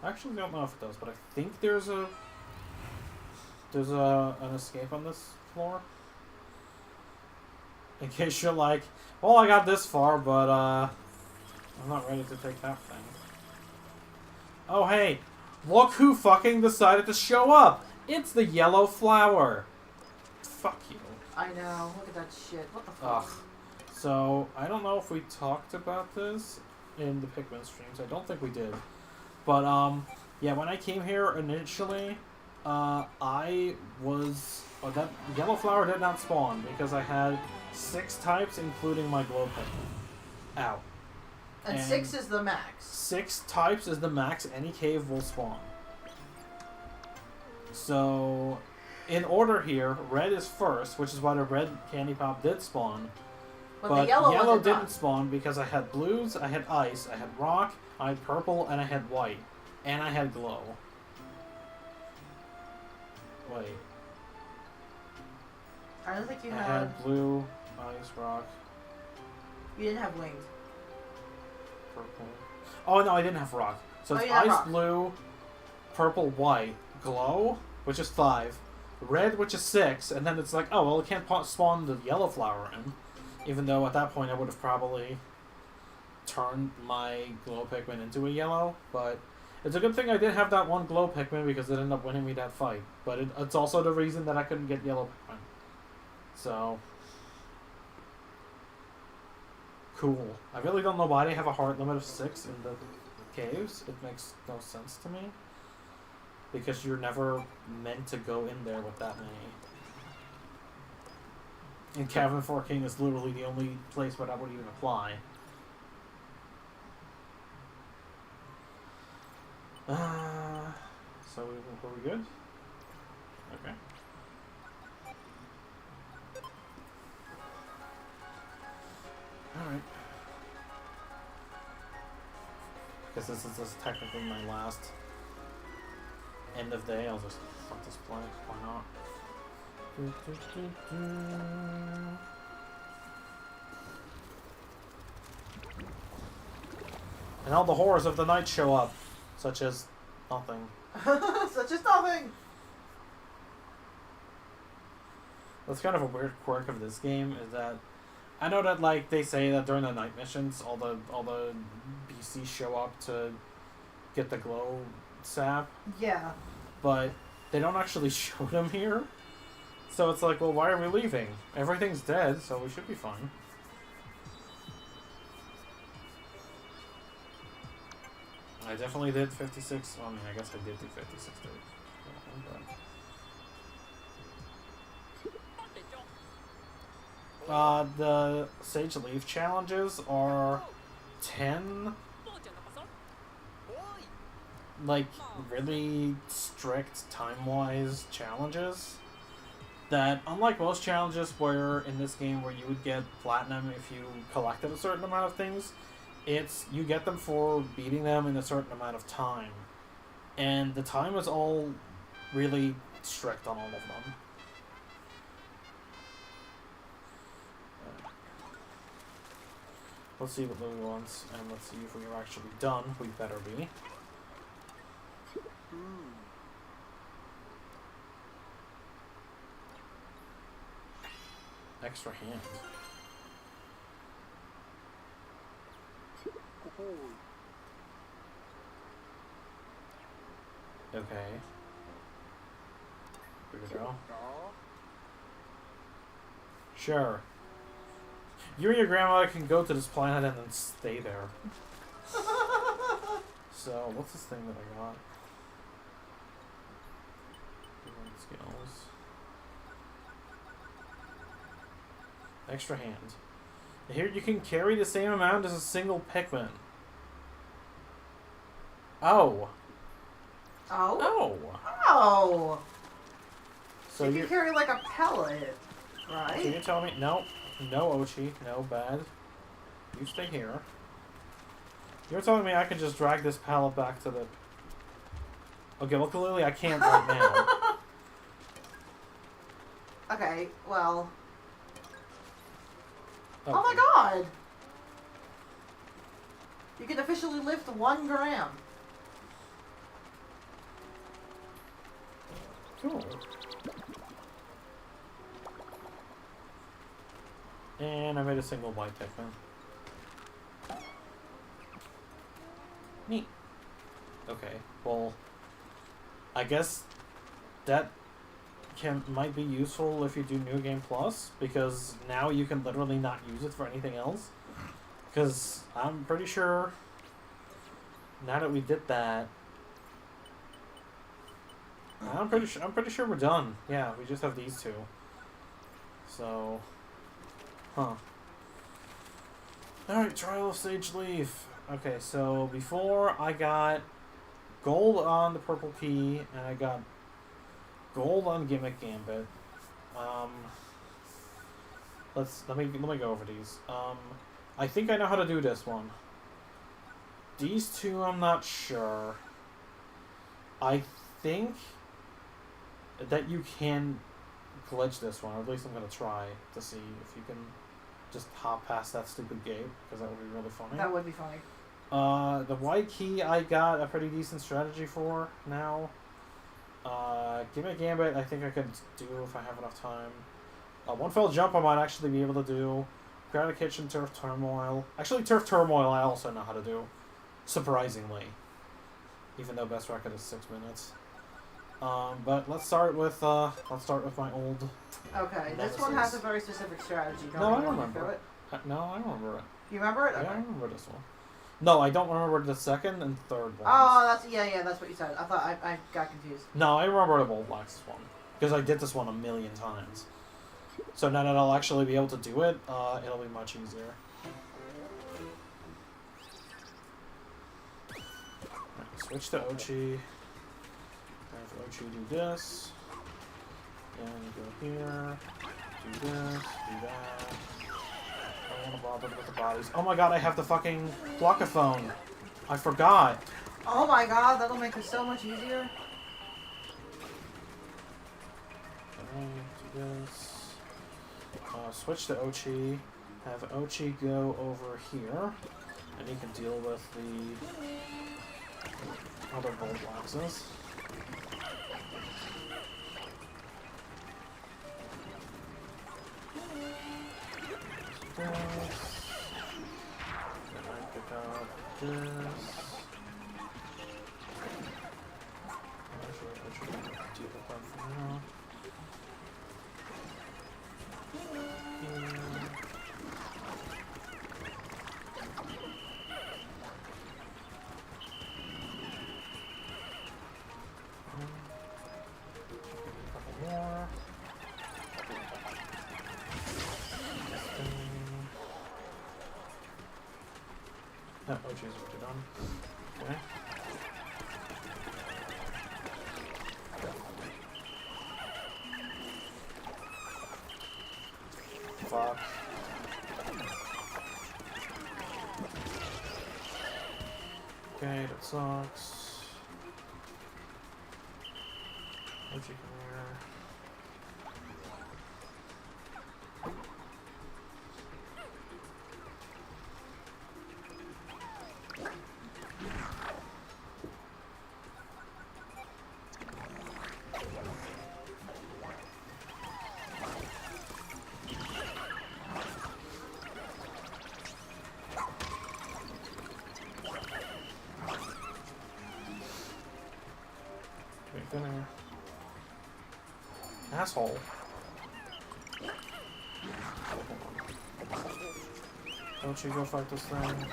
I actually don't know if it does, but I think there's an escape on this floor. In case you're like, well, I got this far, but I'm not ready to take that thing. Oh hey, look who fucking decided to show up! It's the yellow flower. Fuck you. I know. Look at that shit. What the fuck? Ugh. So, I don't know if we talked about this in the Pikmin streams. I don't think we did. But, yeah, when I came here initially, I was... Oh, that yellow flower did not spawn because I had 6 types, including my glow Pikmin. Ow. And 6 is the max. 6 types is the max any cave will spawn. So... In order here, red is first, which is why the red candy pop did spawn. But the yellow didn't spawn because I had blues, I had ice, I had rock, I had purple, and I had white. And I had glow. Wait. I don't think you I had... had blue, ice, rock. You didn't have wings. Purple. Oh, no, I didn't have rock. So it's ice, blue, purple, white, glow, which is 5. Red, which is 6, and then it's like, oh, well, it can't spawn the yellow flower in. Even though at that point I would have probably turned my glow Pikmin into a yellow. But it's a good thing I did have that one glow Pikmin because it ended up winning me that fight. But it's also the reason that I couldn't get yellow Pikmin. So... Cool. I really don't know why they have a hard limit of 6 in the caves. It makes no sense to me. Because you're never meant to go in there with that many. And Cavern 4 King is literally the only place where that would even apply. So were we good? Okay. Alright. Guess this is technically my last end of day. I'll just let this play. Why not? And all the horrors of the night show up, such as nothing. Such as nothing. That's kind of a weird quirk of this game is that I know that like they say that during the night missions, all the BCs show up to get the glow sap. Yeah. But they don't actually show them here. So it's like, well, why are we leaving? Everything's dead, so we should be fine. I definitely did 56. Well, I mean, I guess I did do 56 days. The Sage Leaf challenges are 10, like, really strict time-wise challenges that, unlike most challenges where, in this game, where you would get platinum if you collected a certain amount of things, it's, you get them for beating them in a certain amount of time. And the time is all really strict on all of them. Let's see what Louis wants, and let's see if we are actually done. We better be. Extra hand. Okay. Here we go. Sure. You and your grandmother can go to this planet and then stay there. So, what's this thing that I got? Skills. Extra hand. Here you can carry the same amount as a single Pikmin. Oh. Oh? Oh. Oh! So you can carry like a pellet, right? So you're telling me... No. No, Ochi. No, bad. You stay here. You're telling me I can just drag this pallet back to the... Okay, well, clearly I can't right now. Okay, well... Okay. Oh my god! You can officially lift 1 gram. Cool. And I made a single white Pikmin. Neat. Okay, well, I guess that might be useful if you do New Game Plus, because now you can literally not use it for anything else. Because I'm pretty sure now that we did that, I'm pretty sure we're done. Yeah, we just have these two. So, huh. Alright, Trial of Sage Leaf. Okay, so before I got gold on the purple key, and I got gold on Gimmick Gambit. Let me go over these. I think I know how to do this one. These two, I'm not sure. I think that you can glitch this one, or at least I'm gonna try to see if you can just hop past that stupid gate, because that would be really funny. That would be funny. The white key I got a pretty decent strategy for now. Gimmick Gambit I think I could do if I have enough time. One Fell Jump I might actually be able to do. Crowded Kitchen, Turf Turmoil. Actually, Turf Turmoil I also know how to do. Surprisingly. Even though best record is 6 minutes. But let's start with my old... Okay, this one has a very specific strategy. No, I don't remember it. No, I don't remember it. You remember it? Yeah, Okay. I remember this one. No, I don't remember the second and third ones. Oh, that's what you said. I thought I got confused. No, I remember the Bold Wax's one. Because I did this one a million times. So now that I'll actually be able to do it, it'll be much easier. Right, switch to Ochi. Have Ochi do this. Then go here. Do this. Do that. I don't want to bother with the bodies. Oh my god, I have the fucking blockathon. I forgot. Oh my god, that'll make it so much easier. Okay, do this. Switch to Ochi. Have Ochi go over here. And he can deal with the other Bold Waxes. Then I pick up this. Actually, I should deal with that for now. More. No, oh jeez, what you done? Okay. Fuck. Okay, that sucks. Let's see, come here. dinner. Asshole. Don't you go fight this thing.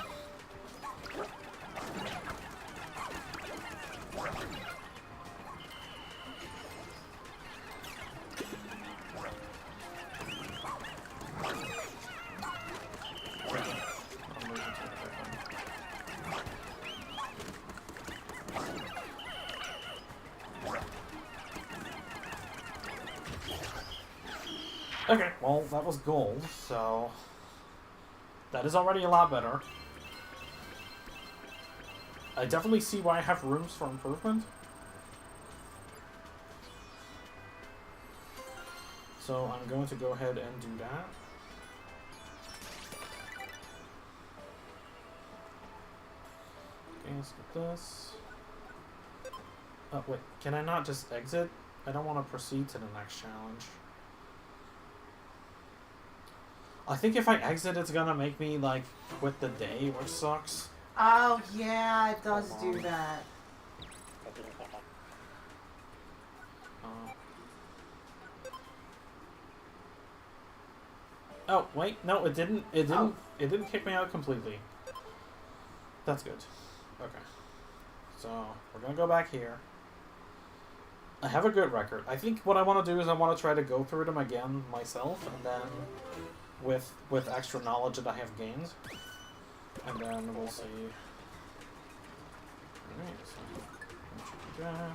Okay, well, that was gold, so that is already a lot better. I definitely see why I have rooms for improvement. So I'm going to go ahead and do that. Okay, let's get this. Oh, wait, can I not just exit? I don't want to proceed to the next challenge. I think if I exit, it's gonna make me, like, quit the day, which sucks. Oh, yeah, it does do that. Oh, wait, no, it didn't. It didn't. Oh. It didn't kick me out completely. That's good. Okay. So we're gonna go back here. I have a good record. I think what I want to do is I want to try to go through them again myself, and then with extra knowledge that I have gained, and then we'll see. Alright, so do that.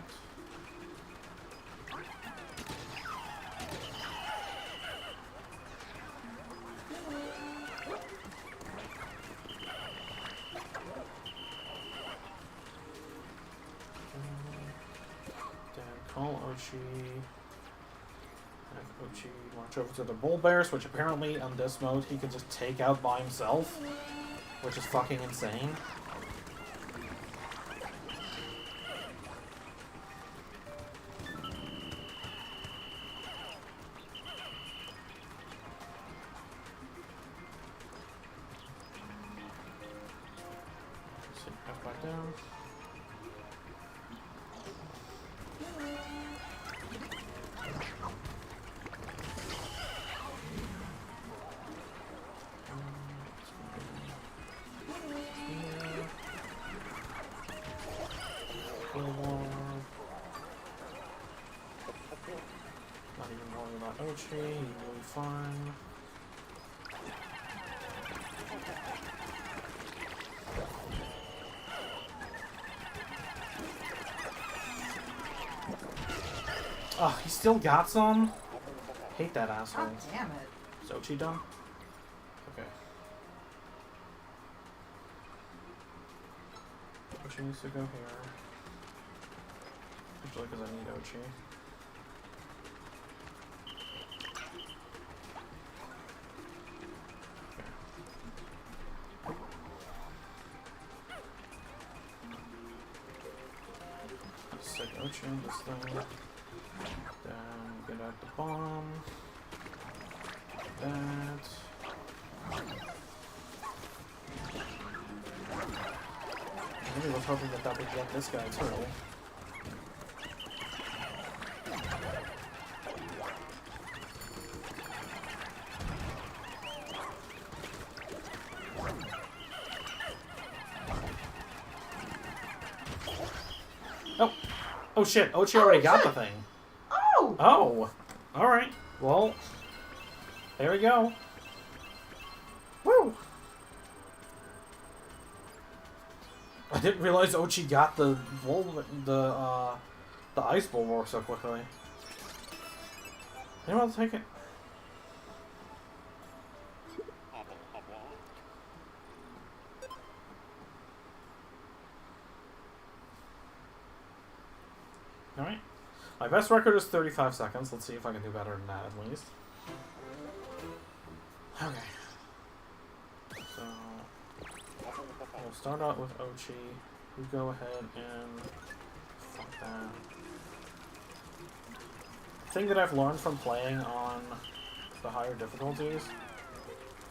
Call Ochi. Have Ochi march over to the bull bears, which apparently on this mode he can just take out by himself, which is fucking insane. Sit back down. Not even worrying about Ochi, he's really fine. Oh, he still got some? Hate that asshole. God damn it. Is Ochi done? Okay. Ochi needs to go here. Especially because I need Ochi. Stick Ochi in this thing. Then get out the bomb. That. I really was hoping that that would get this guy too. Oh! Oh shit, Ochi already got the thing. Oh! Oh! Alright. Well, there we go. Woo! I didn't realize Ochi got the ice bulwark so quickly. Anyone else take it? Alright. My best record is 35 seconds. Let's see if I can do better than that at least. Okay. So we'll start out with Ochi. You go ahead and fuck that. The thing that I've learned from playing on the higher difficulties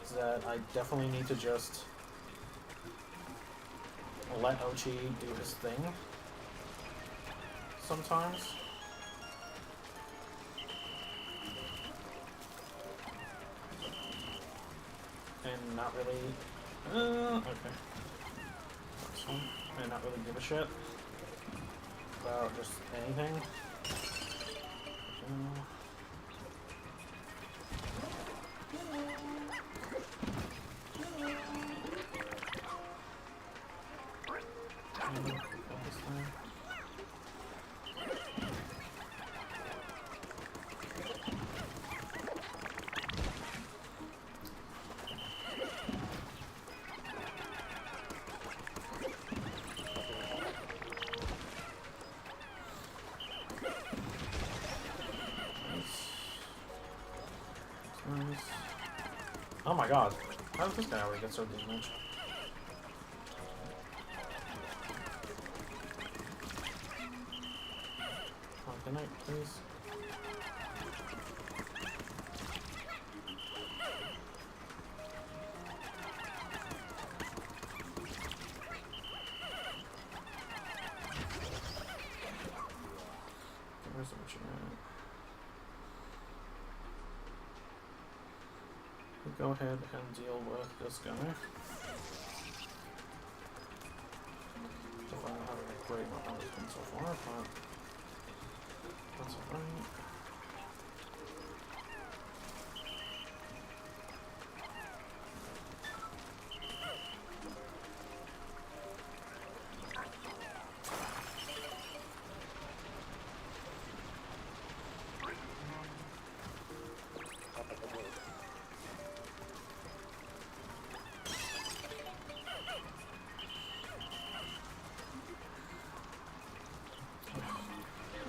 is that I definitely need to just let Ochi do his thing sometimes. and not really. Okay. That's one. And not really give a shit about just anything. Oh my god. How did this guy already get so damaged? Oh, good night, please. Where's the mission at? Go ahead and deal with this guy. So far, I'm not having a great run on this one so far, but that's alright.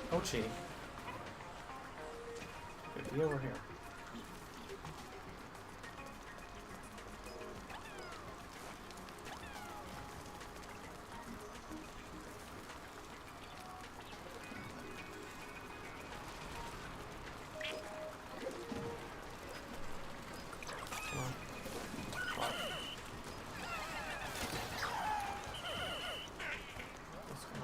Ochi. Good, be over here. Come on. Fuck. This guy.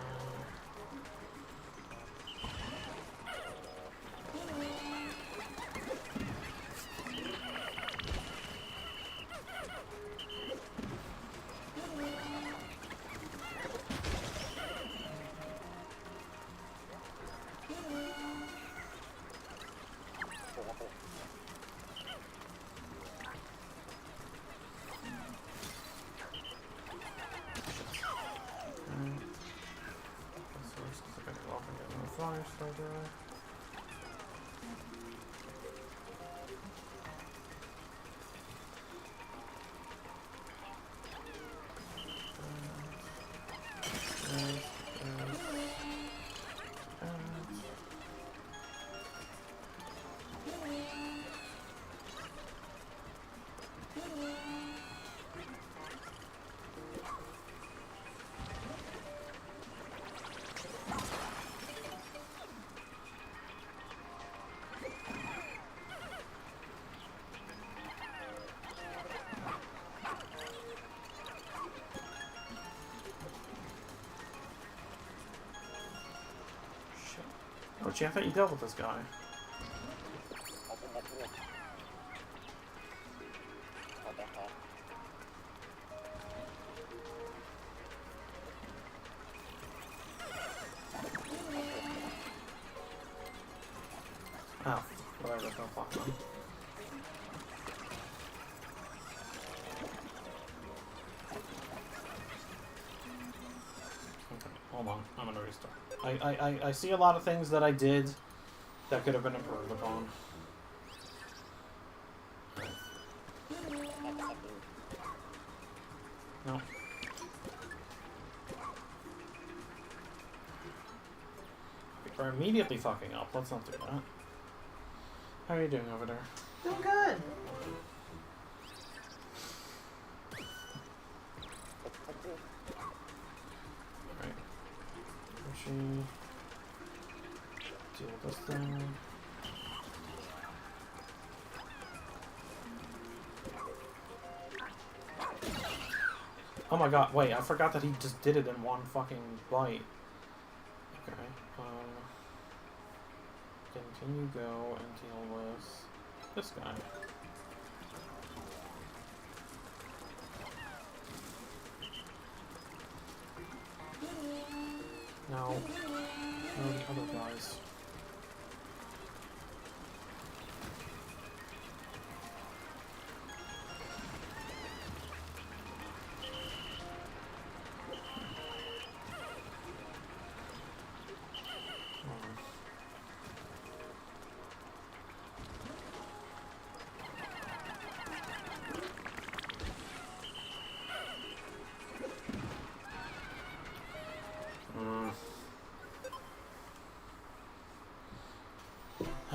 Fire starter. Oh, gee, I thought you dealt with this guy. Oh, whatever, there's no block on. Okay, hold on, I'm gonna restart. I see a lot of things that I did that could have been improved upon. No. We're immediately fucking up. Let's not do that. How are you doing over there? Doing good. Alright. Machine. Deal with this thing. Oh my god, wait, I forgot that he just did it in one fucking bite. Okay, then can you go and deal with this guy? No. No, the other guys.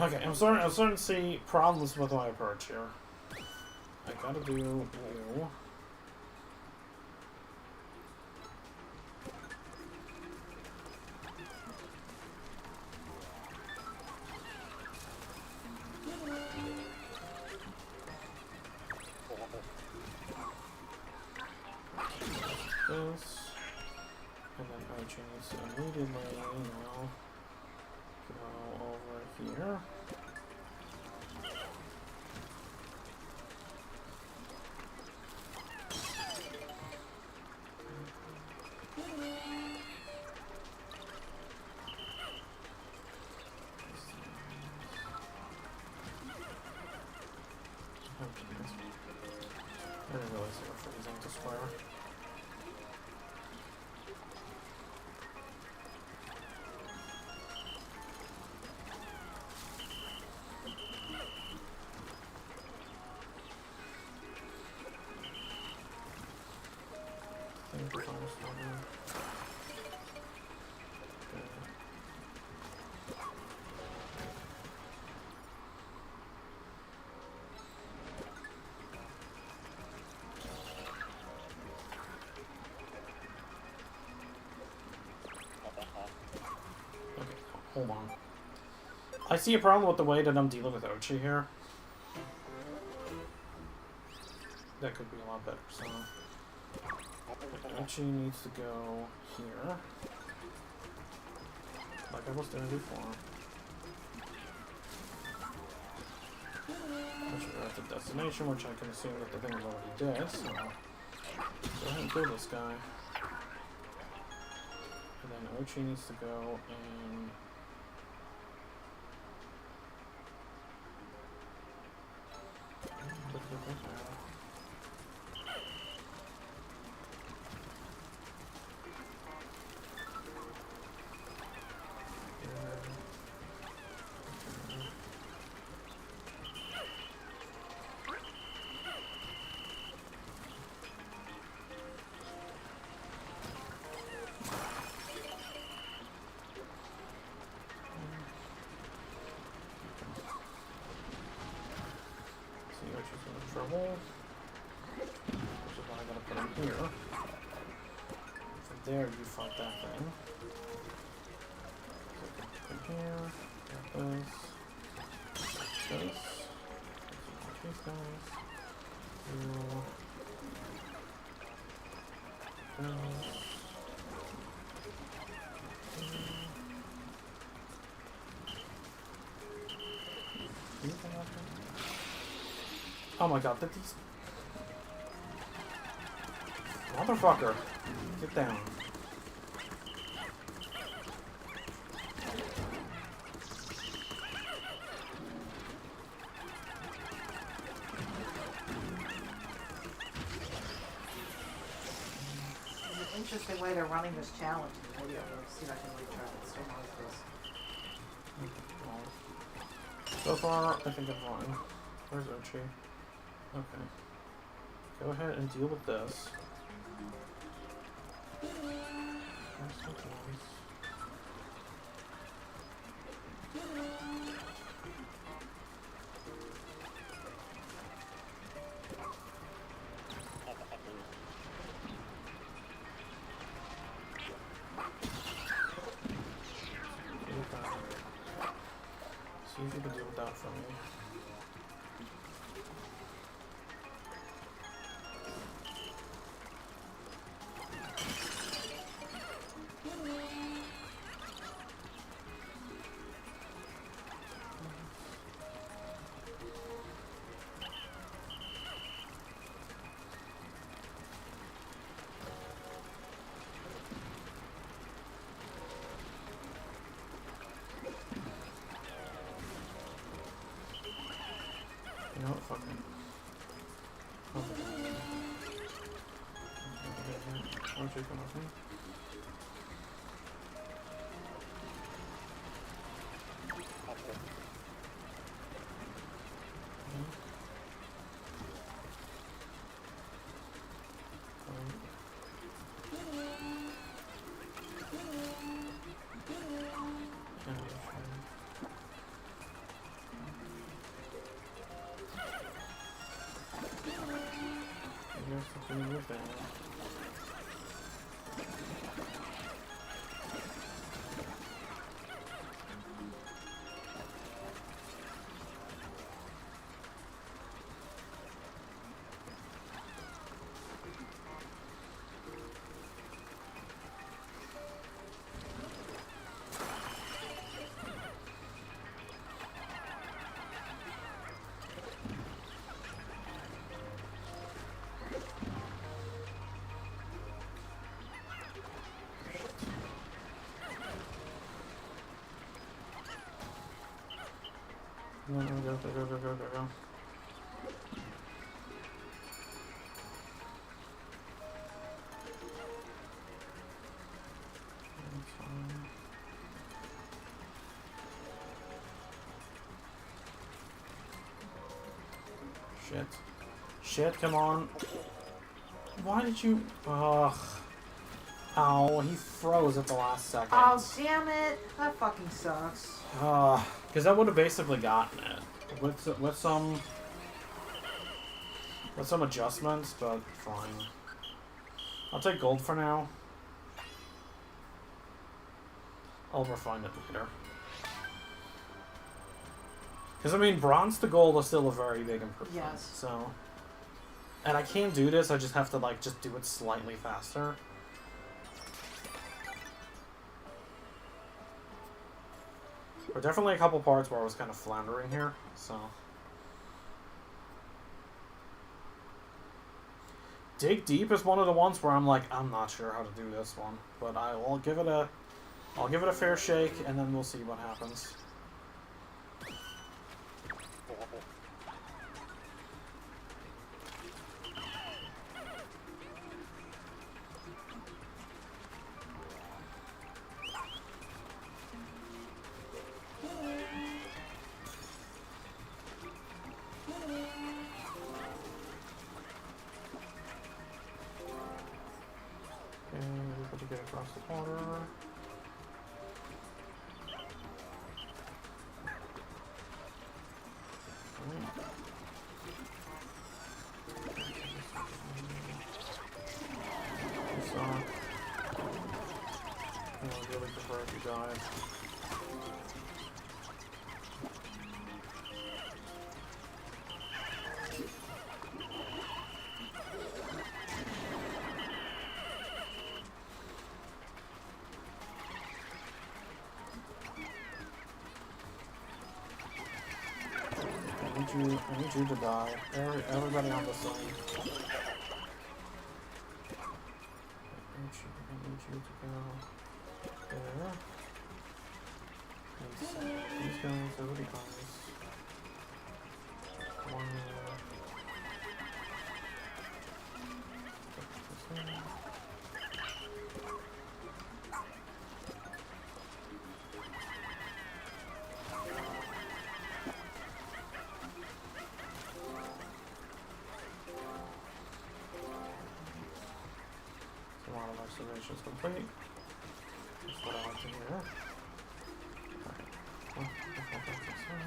Okay, I'm starting to see problems with my approach here. I gotta do you. This. And then Archie needs to immediately, go over here. I didn't realize they were freezing to square. Hold on. I see a problem with the way that I'm dealing with Ochi here. That could be a lot better, so... Ochi needs to go here. Like I was doing before. Which we're at the destination, which I can assume that the thing is already dead, so... Go ahead and kill this guy. And then Ochi needs to go and... Trouble. Which is why I gotta put him here. From there, you fight that thing. So I can put him here. Got this. This. These guys. You. Oh my god, that these... Motherfucker! Get down. It's an interesting way they're running this challenge in the video. Let's see if I can retry it. So much this. So far, I think I'm fine. Where's Ochi? Okay. Go ahead and deal with this. See if you can deal with that for me. you come with me. Go, go, go, go, go, go, go. Shit. Shit, come on. Why did you... Ugh. Ow, he froze at the last second. Oh, damn it. That fucking sucks. Because that would have basically gotten it. With some adjustments, but fine. I'll take gold for now. I'll refine it later. Because, I mean, bronze to gold is still a very big improvement. Yes. So... And I can't do this, I just have to, like, just do it slightly faster. There were definitely a couple parts where I was kind of floundering here, so... Dig Deep is one of the ones where I'm like, I'm not sure how to do this one. But I'll give it a fair shake, and then we'll see what happens. Get across the water. I really prefer if you die. I need you to die. Everybody on the side. I need you to go there. These guys, everybody dies. One more. Observations complete. That's what I like to hear. Alright. 1, 2, 3, 4, 5, 6, 7.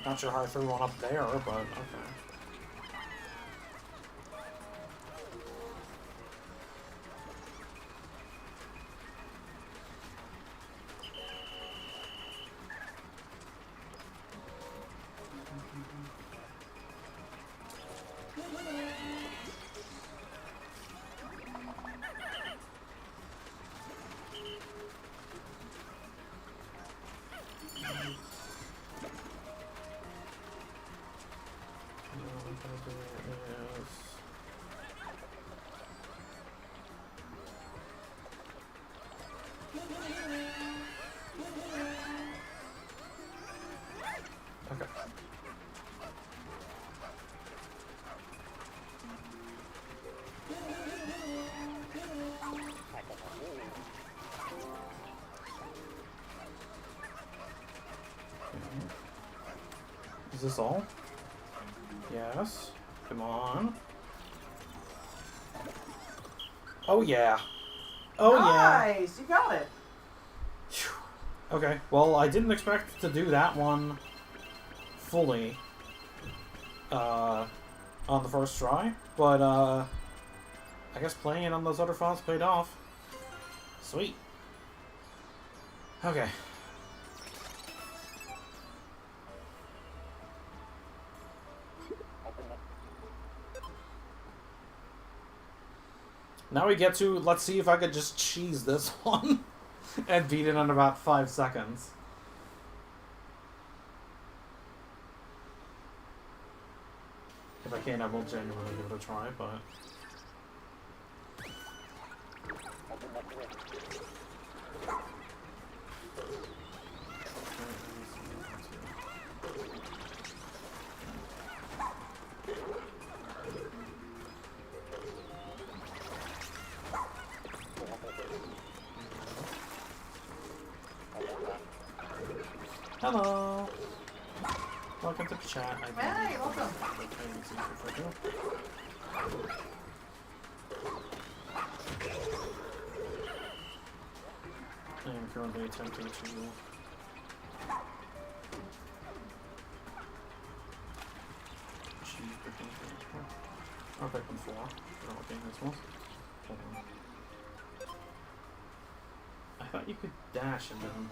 Not sure how I threw one up there, but okay. Is this all? Yes. Come on. Oh yeah. Oh yeah. Nice! You got it. Okay. Well, I didn't expect to do that one fully on the first try, but I guess playing it on those other phones paid off. Sweet. Okay. Now we get to, let's see if I could just cheese this one and beat it in about 5 seconds. If I can, I will genuinely give it a try, but... Hello! Welcome to the chat. Hey, welcome. I am currently attempting to... cheese Pikmin. Or Pikmin 4. I don't know what game this was. Hold on. I thought you could dash and then...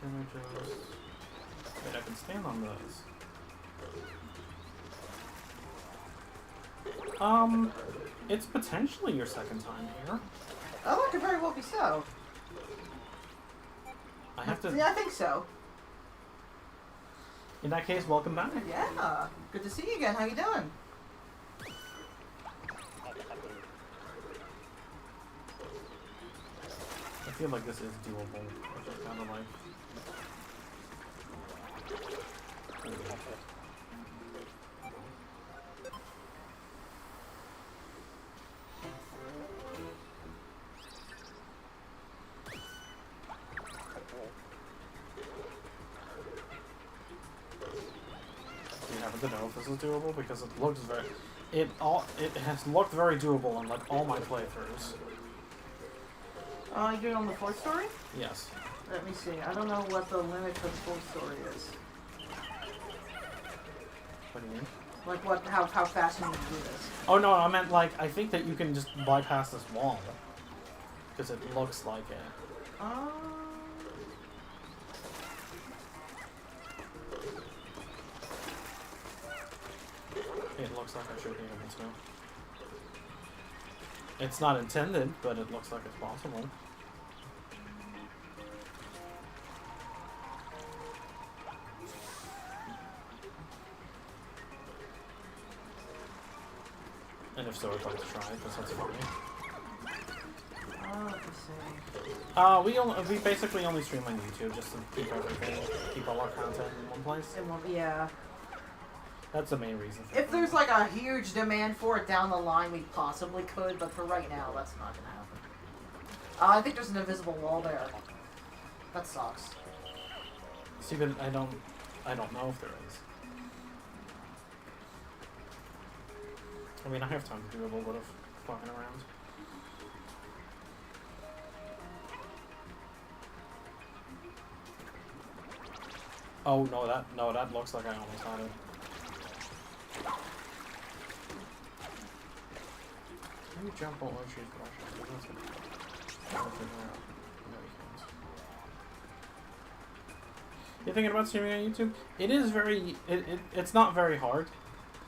Can I just... Wait, I can stand on those. It's potentially your second time here. Oh, that could very well be so. I have to... Yeah, I think so. In that case, welcome back. Yeah. Good to see you again. How you doing? I feel like this is doable, which I kind of like. Do you happen to know if this is doable? Because it looks very... It has looked very doable on like all my playthroughs. You doing on the fourth story? Yes. Let me see. I don't know what the limit for the fourth story is. What do you mean? Like what? How fast you need to do this? Oh no, I meant like I think that you can just bypass this wall because it looks like it. It looks like I should be able to. It's not intended, but it looks like it's possible. And if so, I'd like to try it, because that's funny. Let me see. We basically only stream on YouTube just to keep everything, keep all our content in one place. Yeah. That's the main reason for If there's like a huge demand for it down the line, we possibly could, but for right now, that's not gonna happen. I think there's an invisible wall there. That sucks. See, but I don't know if there is. I mean, I have time to do a little bit of flying around. Oh no, that looks like I almost had it. Can you jump over cheese brushes? No, you can't. You're thinking about streaming on YouTube? It is very... It's not very hard.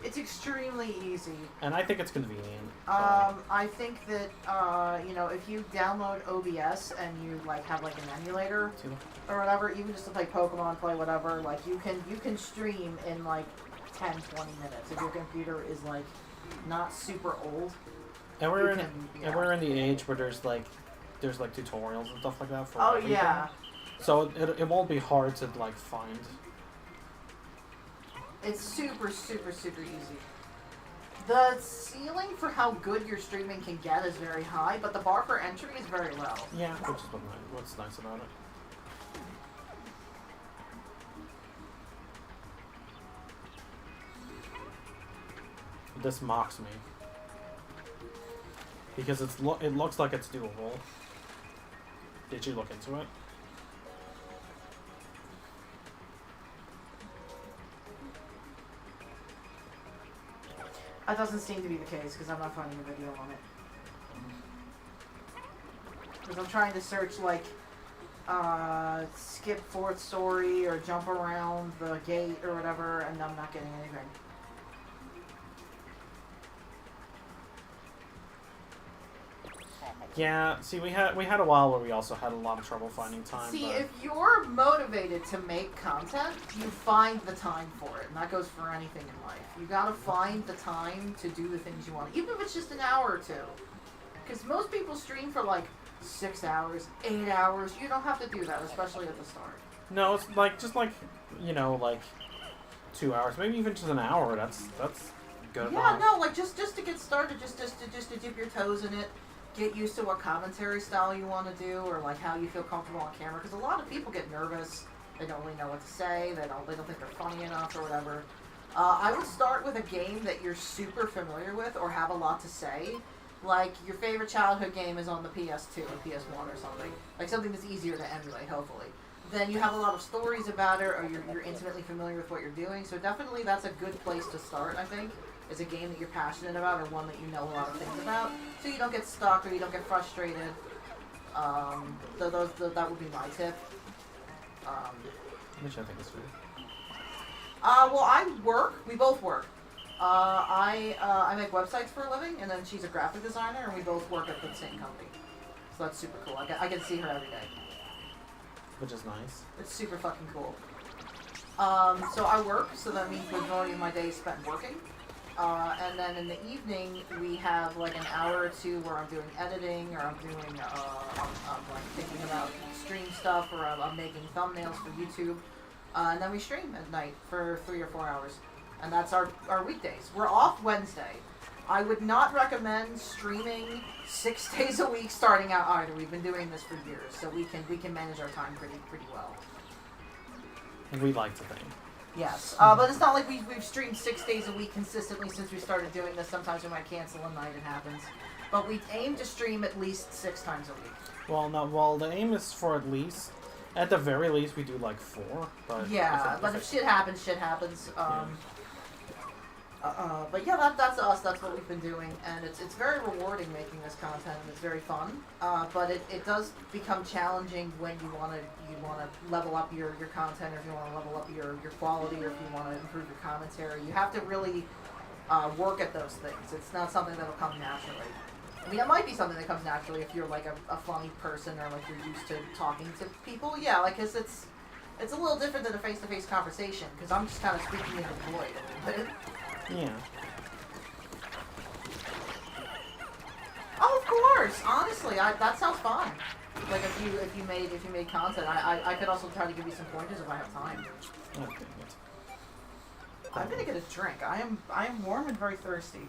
It's extremely easy. And I think it's convenient. I think that, you know, if you download OBS and you, like, have, like, an emulator or whatever, even just to play Pokemon, play whatever, like, you can stream in, like, 10, 20 minutes. If your computer is, like, not super old. And we're in the age where there's like tutorials and stuff like that for everything. Yeah. So it won't be hard to like find. It's super, super, super easy. The ceiling for how good your streaming can get is very high, but the bar for entry is very low. Yeah, which is what's nice about it. This mocks me. Because it looks like it's doable. Did you look into it? That doesn't seem to be the case because I'm not finding a video on it. Because I'm trying to search like skip fourth story or jump around the gate or whatever, and I'm not getting anything. Yeah, see, we had a while where we also had a lot of trouble finding time. See, but... if you're motivated to make content, you find the time for it, and that goes for anything in life. You gotta find the time to do the things you want, even if it's just an hour or two. Because most people stream for like 6 hours, 8 hours. You don't have to do that, especially at the start. No, it's like just like, you know, like 2 hours, maybe even just an hour. That's good Yeah, enough. no, like just to get started, just to dip your toes in it. Get used to what commentary style you want to do, or like how you feel comfortable on camera. Because a lot of people get nervous; they don't really know what to say. They don't think they're funny enough or whatever. I would start with a game that you're super familiar with or have a lot to say. Like your favorite childhood game is on the PS2 or PS1 or something. Like something that's easier to emulate, hopefully. Then you have a lot of stories about it, or you're intimately familiar with what you're doing. So definitely, that's a good place to start, I think. Is a game that you're passionate about or one that you know a lot of things about, so you don't get stuck or you don't get frustrated. That would be my tip. Which I think is fair. Well, I work. We both work. I make websites for a living, and then she's a graphic designer, and we both work at the same company. So that's super cool. I can see her every day. Which is nice. It's super fucking cool. So I work, so that means the majority of my day is spent working. And then in the evening, we have like an hour or two where I'm doing editing, or I'm doing, I'm like thinking about stream stuff, or I'm making thumbnails for YouTube. And then we stream at night for 3 or 4 hours. And that's our weekdays. We're off Wednesday. I would not recommend streaming 6 days a week starting out either. We've been doing this for years, so we can manage our time pretty well. We like to think. Yes, but it's not like we've streamed 6 days a week consistently since we started doing this. Sometimes we might cancel a night, it happens. But we aim to stream at least 6 times a week. Well, no, the aim is for at the very least, we do like 4. But yeah, if shit happens, shit happens. But yeah, that's us. That's what we've been doing, and it's very rewarding making this content, and it's very fun. But it does become challenging when you wanna level up your content, or if you wanna level up your quality, or if you wanna improve your commentary. You have to really work at those things. It's not something that'll come naturally. I mean, it might be something that comes naturally if you're like a funny person, or like you're used to talking to people. Yeah, like 'cause it's a little different than a face-to-face conversation, because I'm just kind of speaking in the void a little bit. Yeah. Oh, of course. Honestly, that sounds fun. Like if you made content, I could also try to give you some pointers if I have time. Okay. I'm gonna get a drink. I am warm and very thirsty.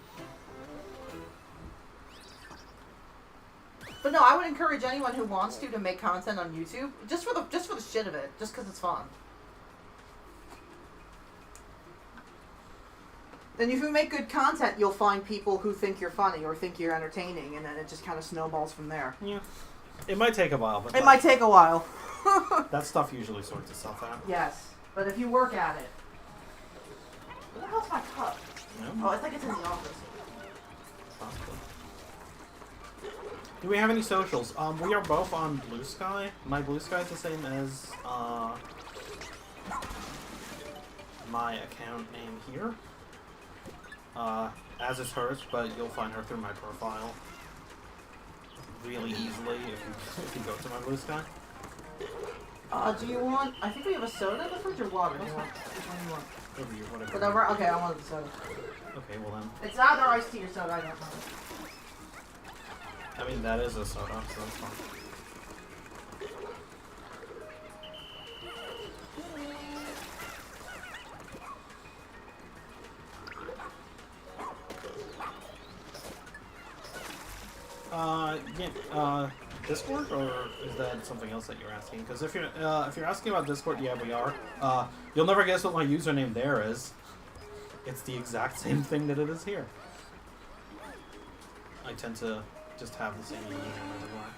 But no, I would encourage anyone who wants to make content on YouTube just for the shit of it, just because it's fun. Then if you make good content, you'll find people who think you're funny or think you're entertaining, and then it just kind of snowballs from there. Yeah. It might take a while, but... It might take a while. That stuff usually sorts itself out. Yes, but if you work at it... Where the hell's my cup? No? Oh, I think it's in the office. Possibly. Do we have any socials? We are both on Blue Sky. My Blue Sky is the same as, my account name here. As is hers, but you'll find her through my profile really easily if you go to my Blue Sky. Do you want... I think we have a soda in the fridge or water? Which one do you want? Whatever. Whatever. Okay, I wanted the soda. Okay, well then. It's either iced tea or soda, I don't know. I mean, that is a soda, so that's fine. Yeah, Discord, or is that something else that you're asking? Because if you're asking about Discord, yeah, we are. You'll never guess what my username there is. It's the exact same thing that it is here. I tend to just have the same username everywhere.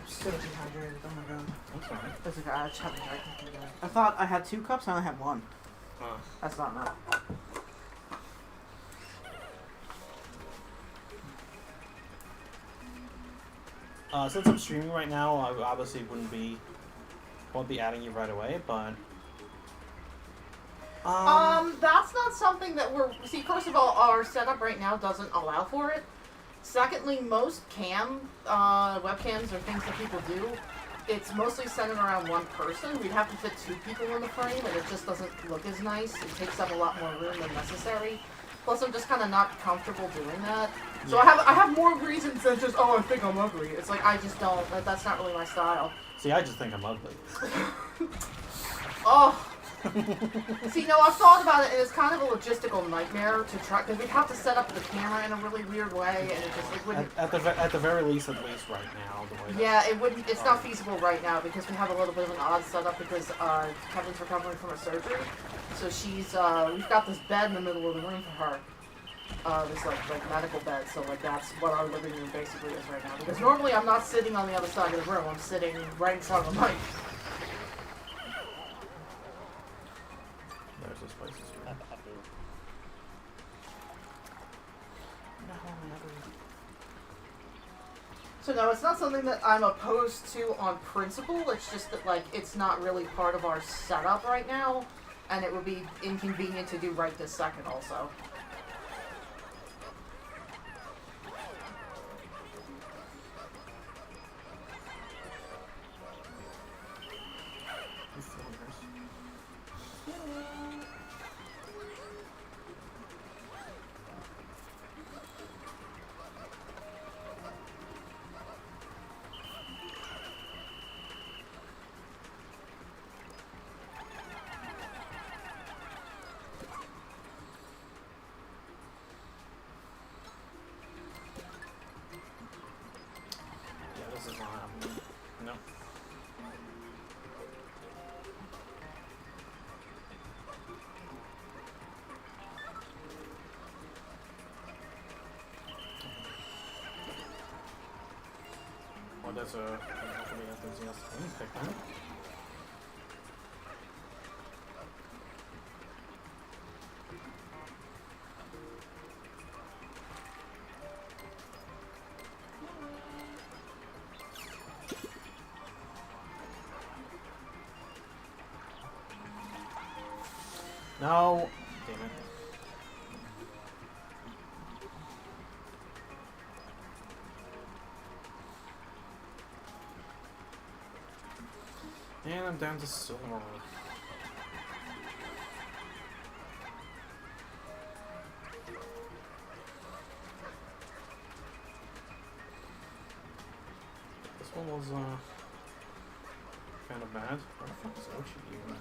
So dehydrated. Oh my god. That's alright. That's okay. I just haven't drank anything yet. I thought I had 2 cups. I only have 1. That's not enough. Since I'm streaming right now, I obviously won't be adding you right away, but That's not something that we're... See, first of all, our setup right now doesn't allow for it. Secondly, most webcams or things that people do, it's mostly centered around one person. We'd have to fit 2 people in the frame, and it just doesn't look as nice. It takes up a lot more room than necessary. Plus, I'm just kind of not comfortable doing that. So yeah. I have more reasons than just, oh, I think I'm ugly. It's like, I just don't. That's not really my style. See, I just think I'm ugly. Oh. See, no, I've thought about it, and it's kind of a logistical nightmare to try, because we'd have to set up the camera in a really weird way, and it wouldn't... At the very least, at least right now, the way Yeah, it wouldn't, it's not feasible right now, because we have a little bit of an odd setup, because Kevin's recovering from a surgery, so she's, we've got this bed in the middle of the room for her, this, like medical bed, so, like, that's what our living room basically is right now, because normally I'm not sitting on the other side of the room, I'm sitting right in front of the mic. There's this place. So no, it's not something that I'm opposed to on principle, it's just that, like, it's not really part of our setup right now, and it would be inconvenient to do right this second also. No. Well, that's a pretty enthusiastic Pikmin. No! Damn it. And I'm down to silver. This one was, kind of bad. Where the fuck is Ochi even?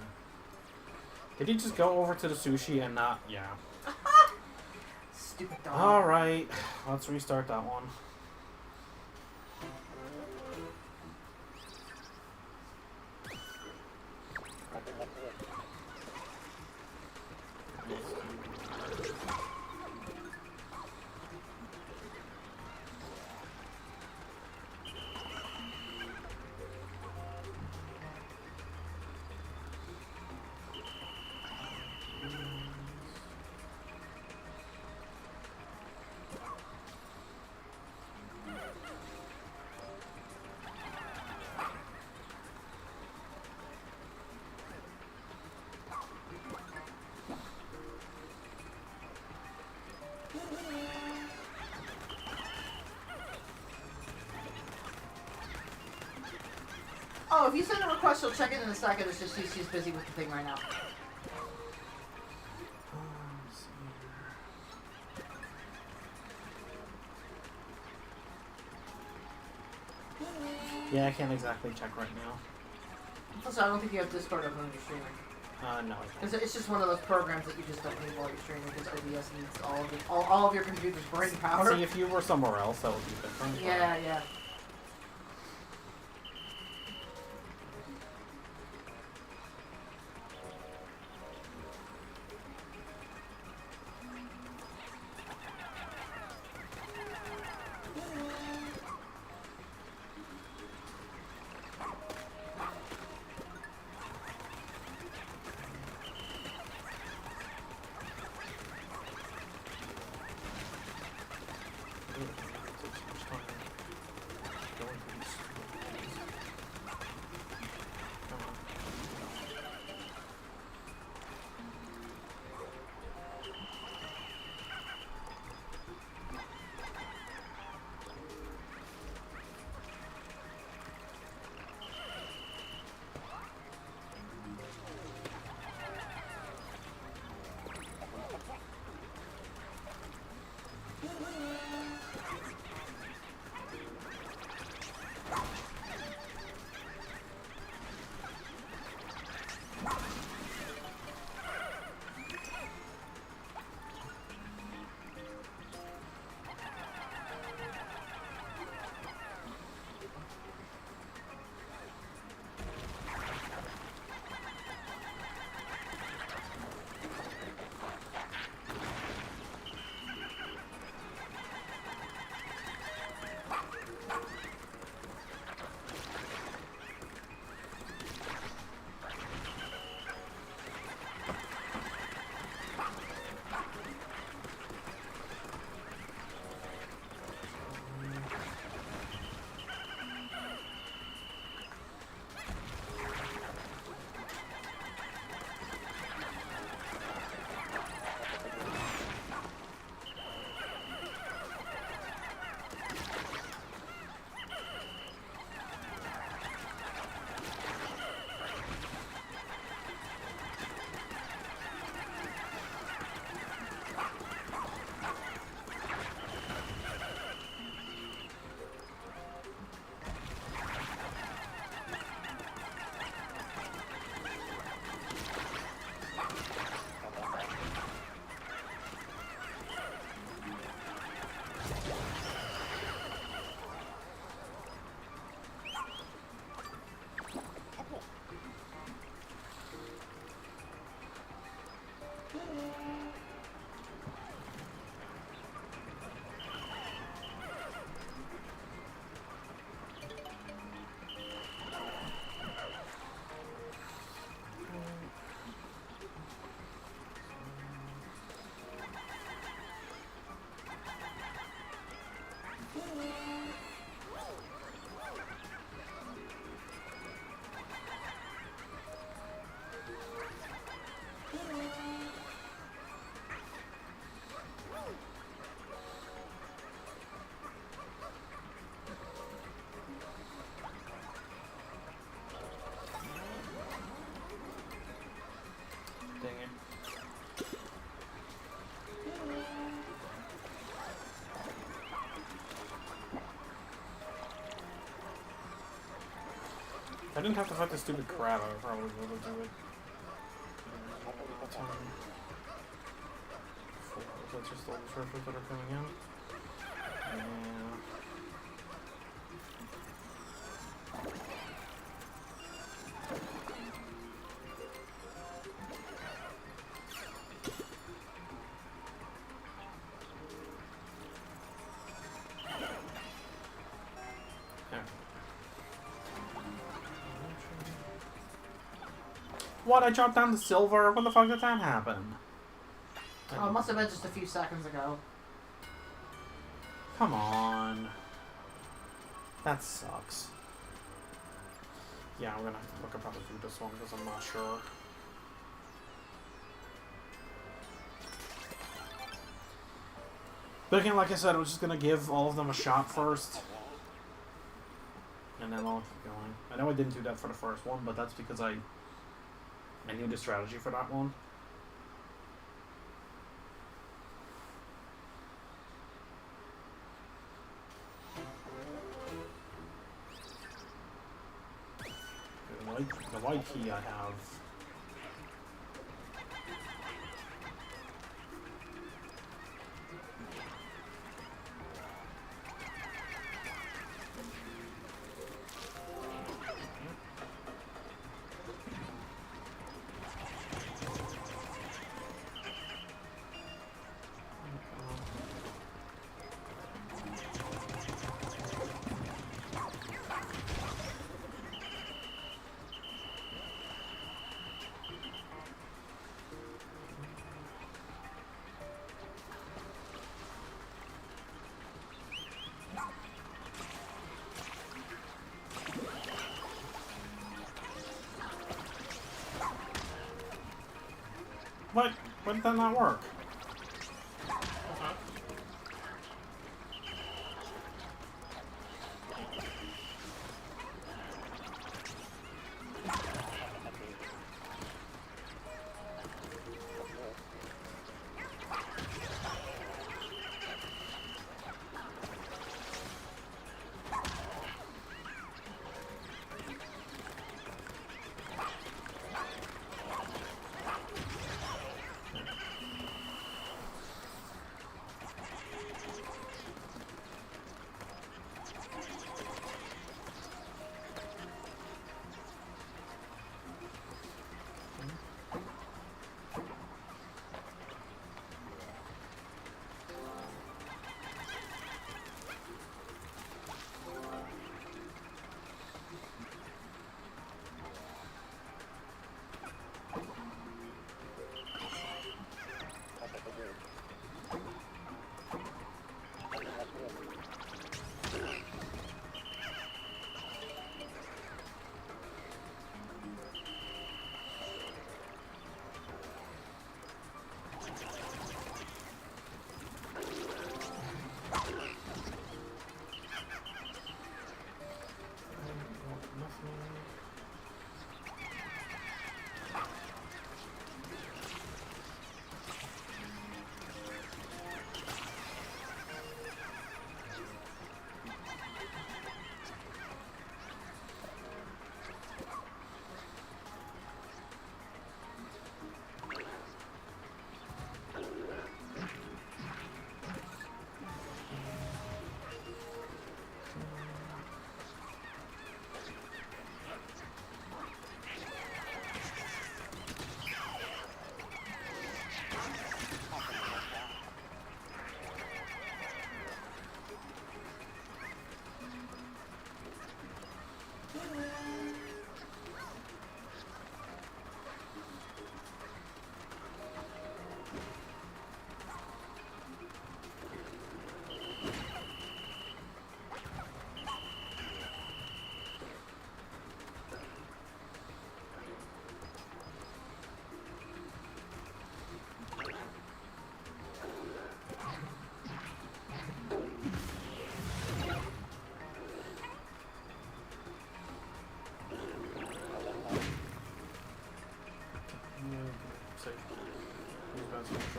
Did he just go over to the sushi and not... Yeah. Stupid dog. Alright, let's restart that one. Oh, if you send a request, she'll check it in a second. It's just she's busy with the thing right now. Yeah, I can't exactly check right now. Also, I don't think you have Discord open when you're streaming. No, I don't. It's just one of those programs that you just don't need while you're streaming because OBS needs all of your computer's brain power. See, if you were somewhere else, that would be different. Yeah, yeah. Dang it. If I didn't have to fight the stupid crab, I would probably be able to do it. Is that just all the surfers that are coming in? Yeah. What? I dropped down to silver? When the fuck did that happen? Oh, it must have been just a few seconds ago. Come on. That sucks. Yeah, I'm gonna have to look up how to do this one because I'm not sure. But again, like I said, I was just gonna give all of them a shot first. And then I'll keep going. I know I didn't do that for the first one, but that's because I knew the strategy for that one. The white key I have. What? Why did that not work?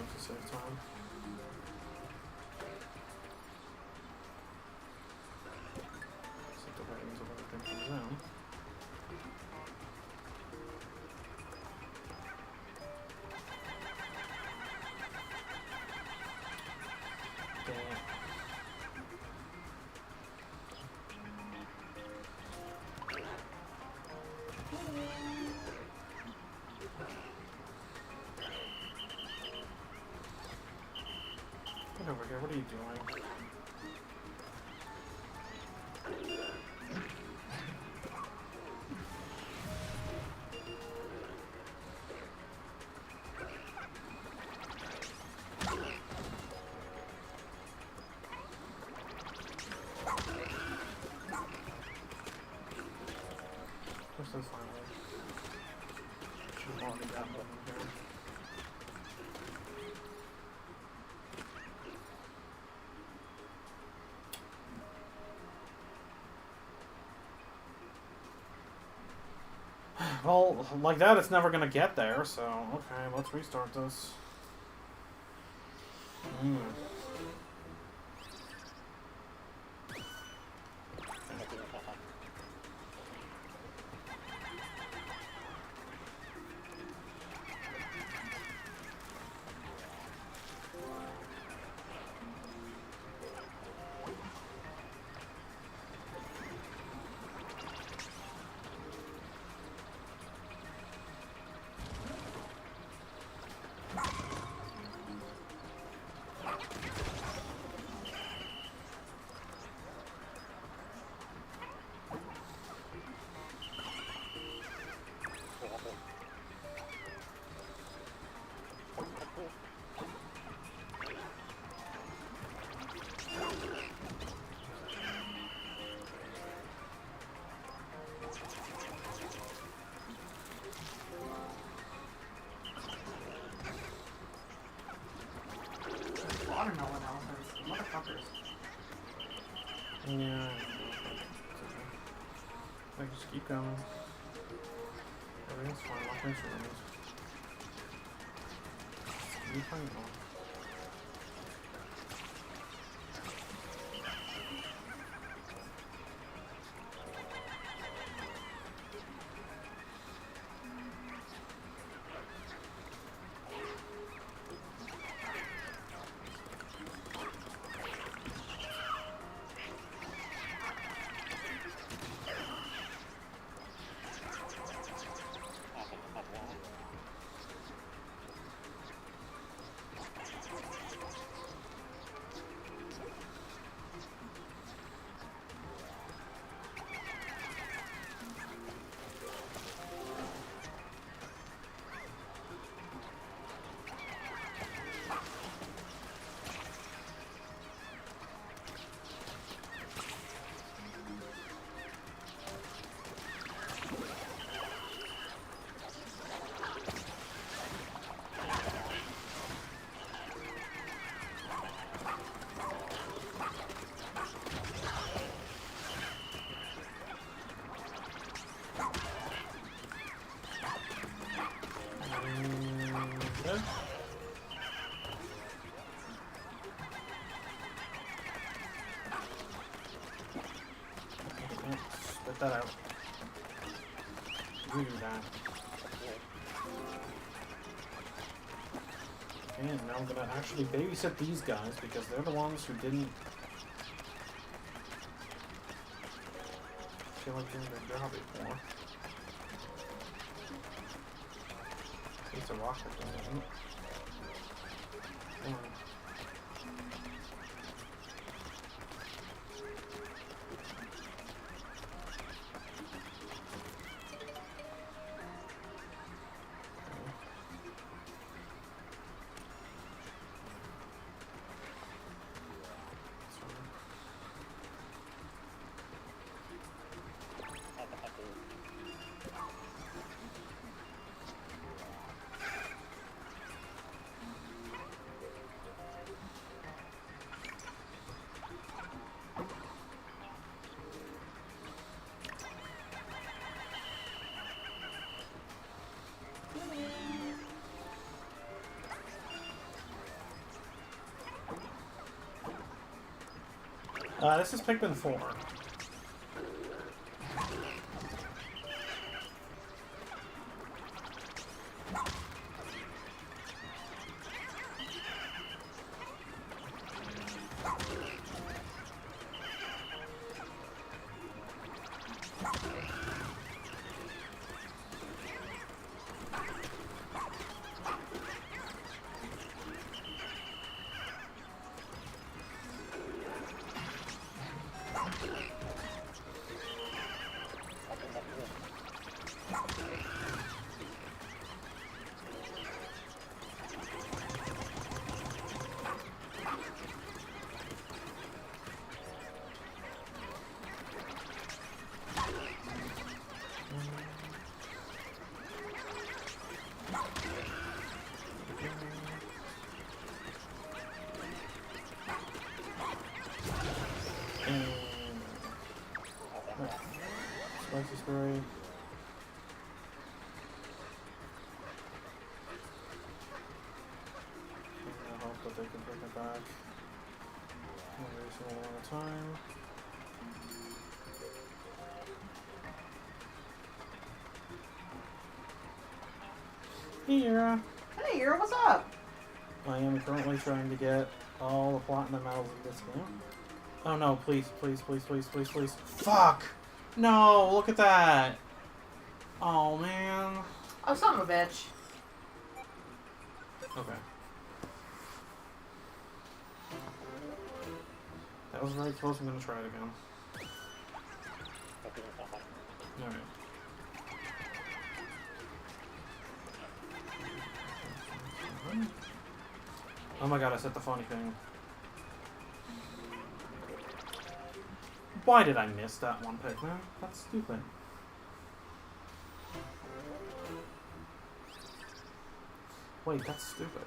To save time. Set the ratings of everything comes down. Get over here, what are you doing? That's fine. Should have already got one here. Well, like that, it's never gonna get there, so okay, let's restart this. Watermelon elephants, motherfuckers. Yeah. I just keep going. Everything's fine. I'll finish the rooms. Keep going. Spit that out. You do that. And now I'm gonna actually babysit these guys because they're the ones who didn't feel like doing their job before. It's a rocket doing it. This is Pikmin 4. Taxi spray. I hope that they can bring it back in a reasonable amount of time. Here. Hey, Ira, what's up? I am currently trying to get all the platinum medals in this game. Oh no, please, please, please, please, please, please. Fuck! No, look at that! Oh man. Oh, son of a bitch. Okay. That was very close, I'm gonna try it again. Alright. Oh my god, I said the funny thing. Why did I miss that one Pikmin? That's stupid. Wait, that's stupid.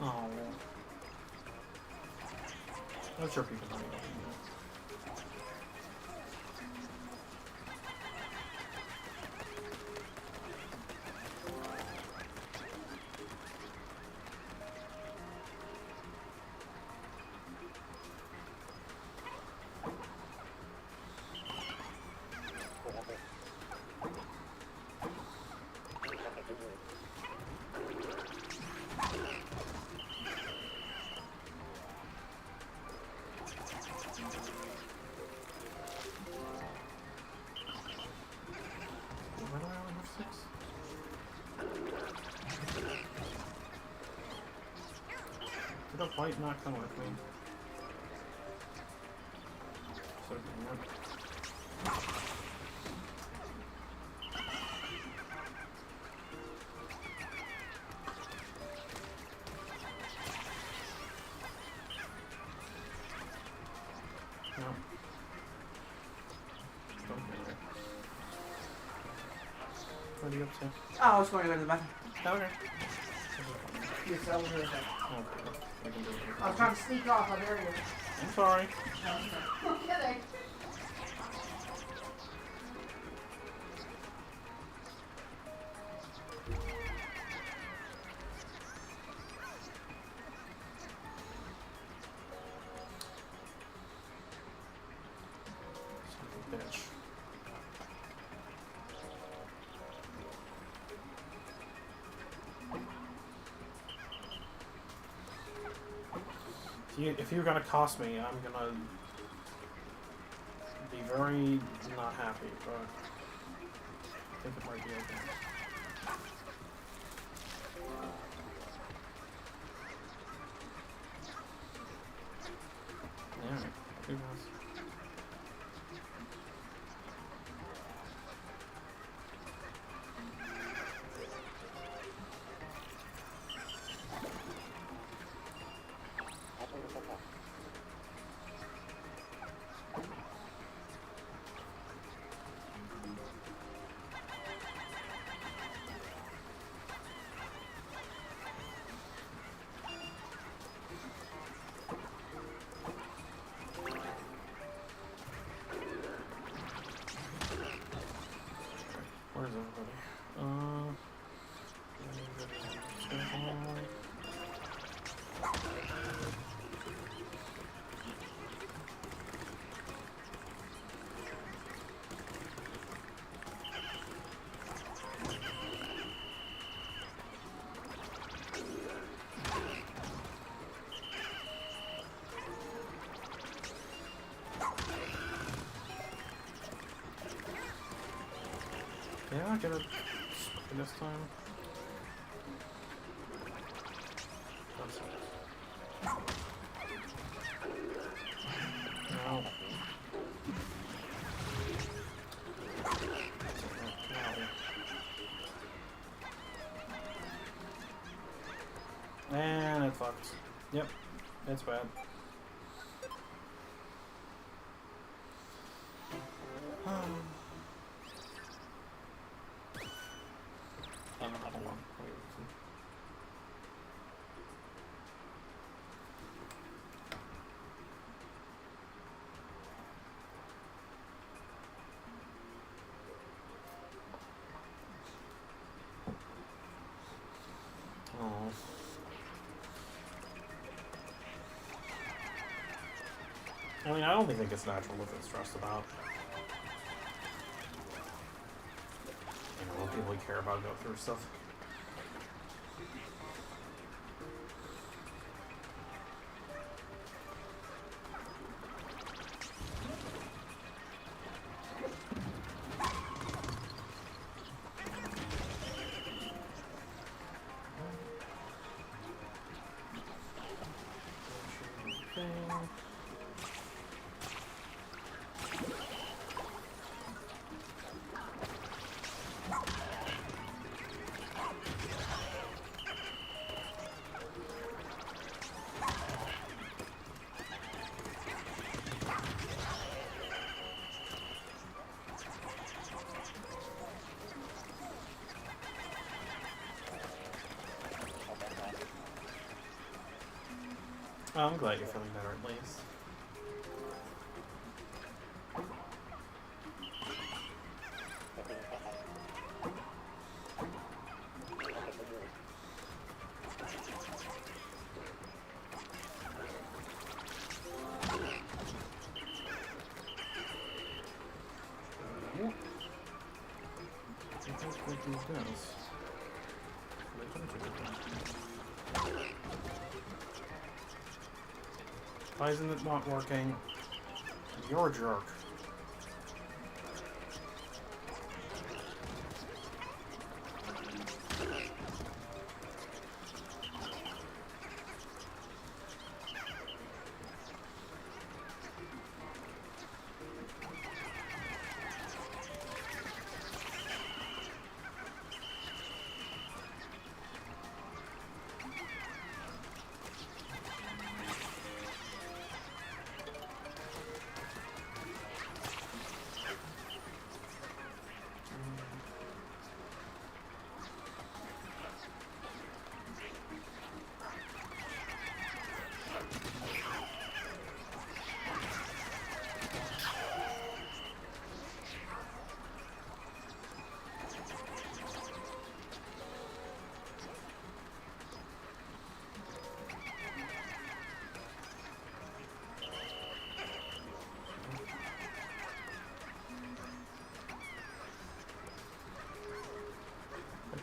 Oh. I'm sure people know. Why do I only have 6? Did the light not come with me? So no. Don't get it. What are you up to? Oh, I was going to go to the bathroom. Okay. Yes, I was going to Oh, I can do it. I was trying to sneak off. Oh, there you I'm sorry. go. I'm kidding. Son of a bitch. If you're gonna cost me, I'm gonna be very not happy, but I think it might be okay. Yeah, who knows? Yeah, get it spray this time. That's it. No. No. And it fucked. Yep, it's bad. Another one. Oh. I mean, I don't think it's natural if it's stressed about. You know, when people you care about go through stuff. Oh, I'm glad you're feeling better at least. Why isn't it not working? You're a jerk.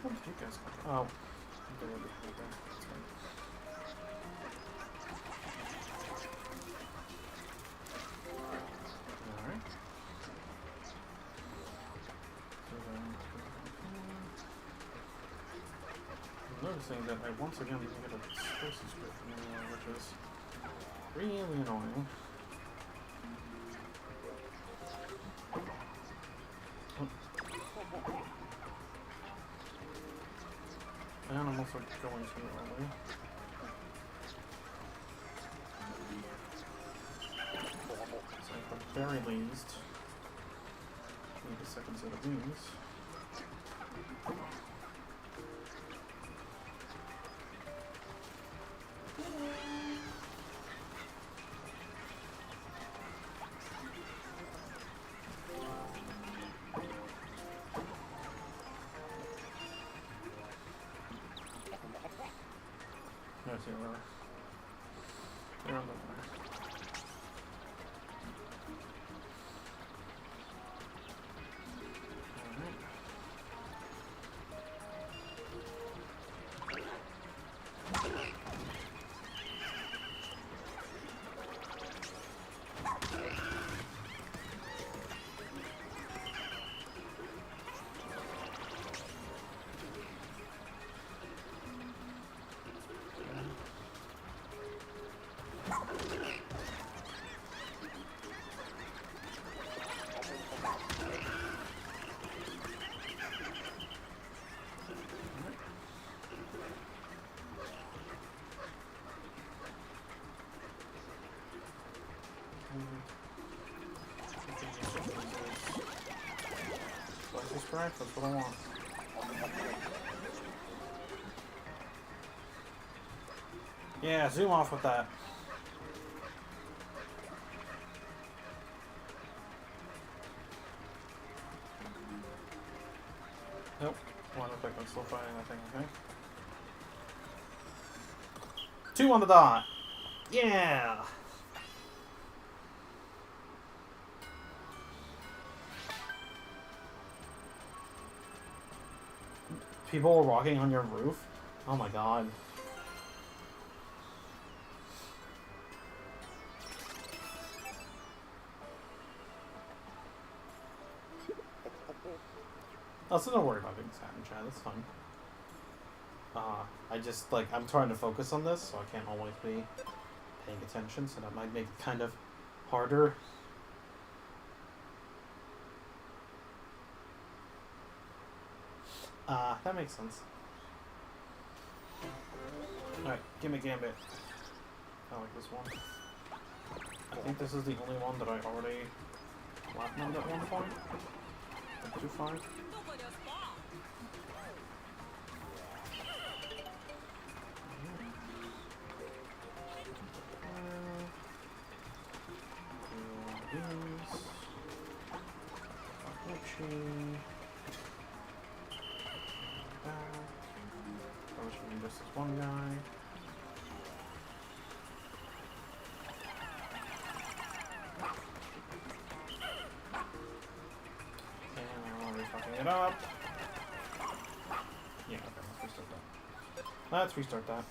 Where did you guys go? Oh. They were behind there. That's fine. Alright. So then, I'm noticing that I once again didn't get a spicy script from anyone, which is really annoying. And I'm also going too early. So at the very least, need a second set of these. Yes, you are. You're on the way. Alright. Spicy Sprite, that's what I want. Yeah, zoom off with that. Nope. One of Pikmin still fighting, I think, okay. 2 on the dot! Yeah! People were walking on your roof? Oh my god. Also, don't worry about being sad in chat, that's fine. I just, like, I'm trying to focus on this, so I can't always be paying attention, so that might make it kind of harder. That makes sense. Alright, give me Gambit. I like this one. I think this is the only one that I already platinumed at one point. 2-5. Just this one guy. And I'm already fucking it up. Yeah, okay, let's restart that. Let's restart that.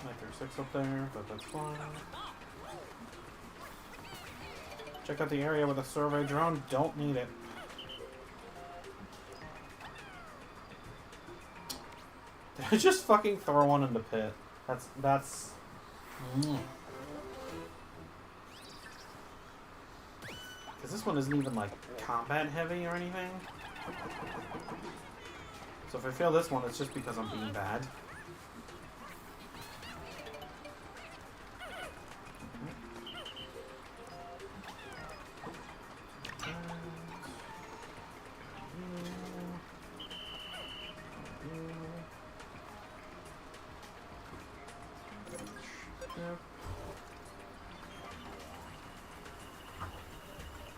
Like there's 6 up there, but that's fine. Check out the area with a survey drone. Don't need it. Just fucking throw one in the pit. That's. Because this one isn't even like combat heavy or anything. So if I fail this one, it's just because I'm being bad.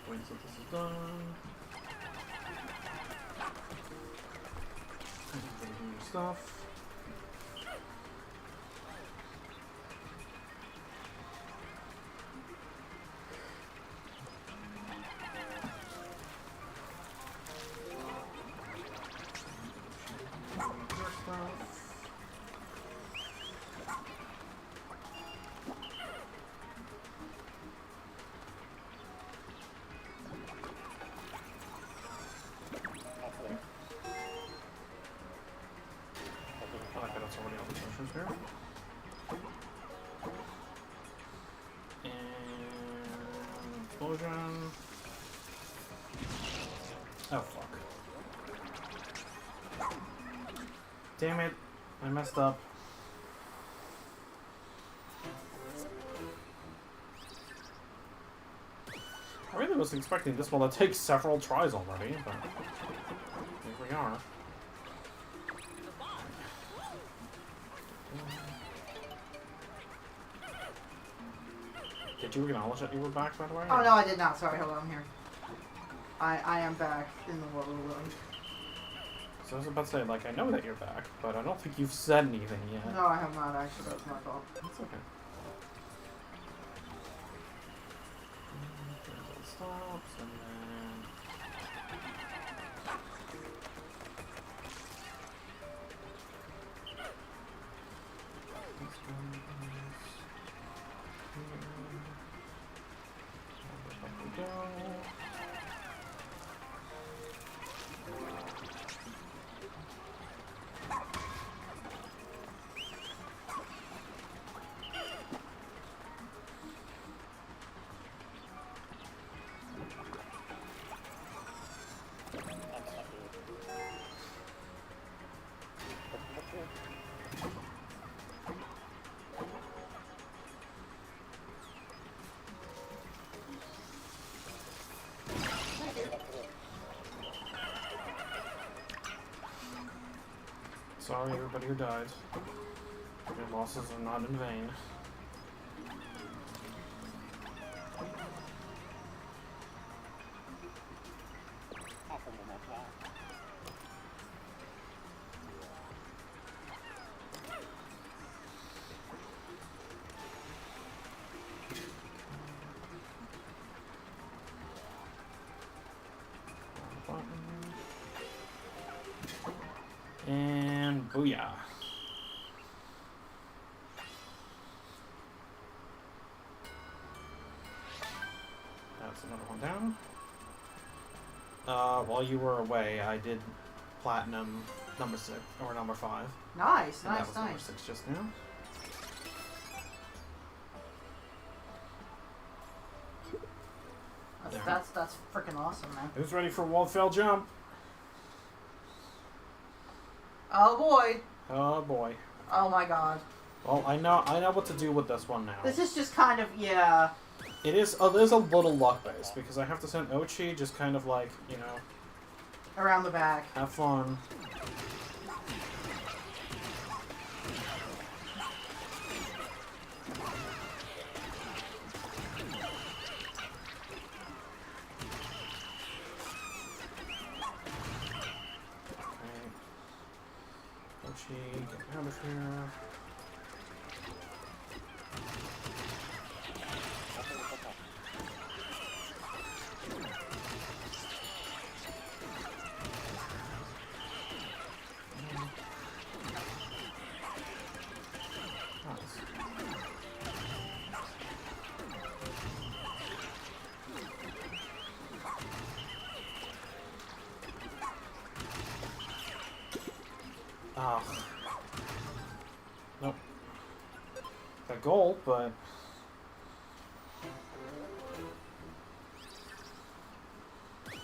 Wait until this is done. New stuff. Already all the potions here. And explosion. Oh fuck. Damn it. I messed up. I really was expecting this one to take several tries already, but here we are. Did you acknowledge that you were back, by the way? Oh, no, I did not. Sorry, hold on, I'm here. I am back in the world of living. So I was about to say, like, I know that you're back, but I don't think you've said anything yet. No, I have not, actually. That's my fault. That's okay. Stops, and then... This one is... Here. Up we go. Sorry, everybody who died. Your losses are not in vain. And booyah. That's another one down. While you were away, I did platinum number 6 or number 5. Nice, And nice, that was number nice. 6 just now. That's freaking awesome, man. Who's ready for wall fell jump? Oh boy. Oh boy. Oh my god. Well, I know what to do with this one now. This is just kind of, yeah. It is. Oh, there's a little luck based because I have to send Ochi just kind of like, you know, Around the back. have fun. Get out of here. Ah. Nope. Got gold, but... Okay.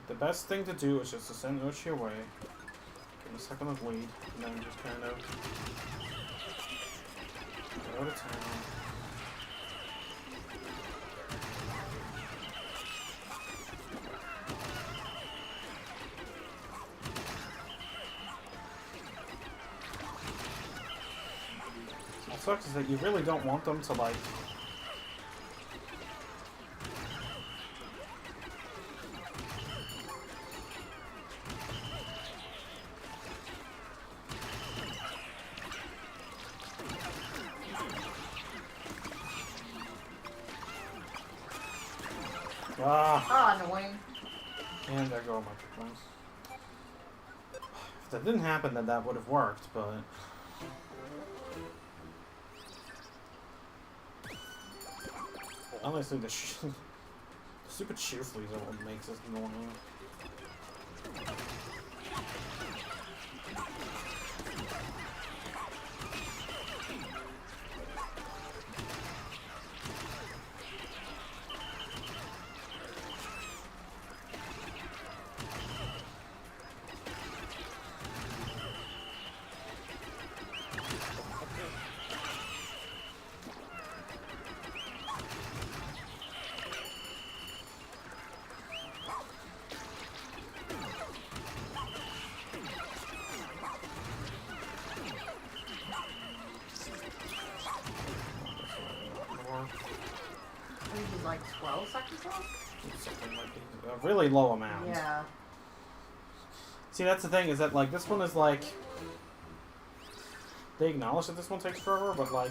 The best thing to do is just to send Ochi away, give him a second of lead, and then just kind of go to town. What sucks is that you really don't want them to, like... Ah, annoying. And there go my Pikmin. If that didn't happen, then that would have worked, but... Honestly, the stupid shear fleas are what makes this annoying. Like 12 seconds left? Something like a really low amount. Yeah. See, that's the thing, is that, like, this one is, like... They acknowledge that this one takes forever, but, like...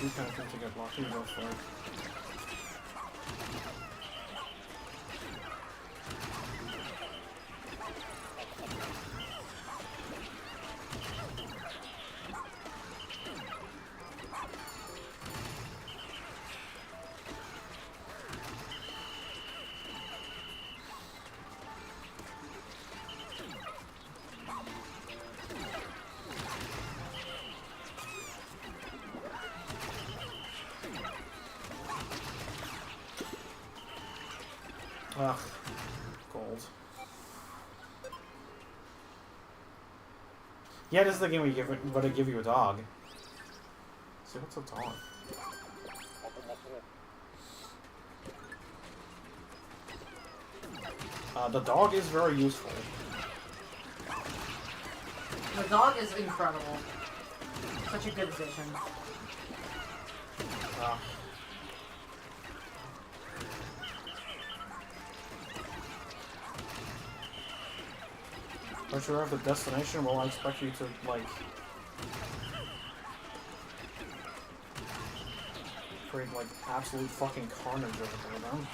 You kind of think to get lucky, go for it. Ugh. Gold. Yeah, this is the game where you give it, but I give you a dog. See, what's a dog? The dog is very useful. The dog is incredible. Such a good addition. Once you arrive at the destination, well, I expect you to, like, create, like, absolute fucking carnage over there, then.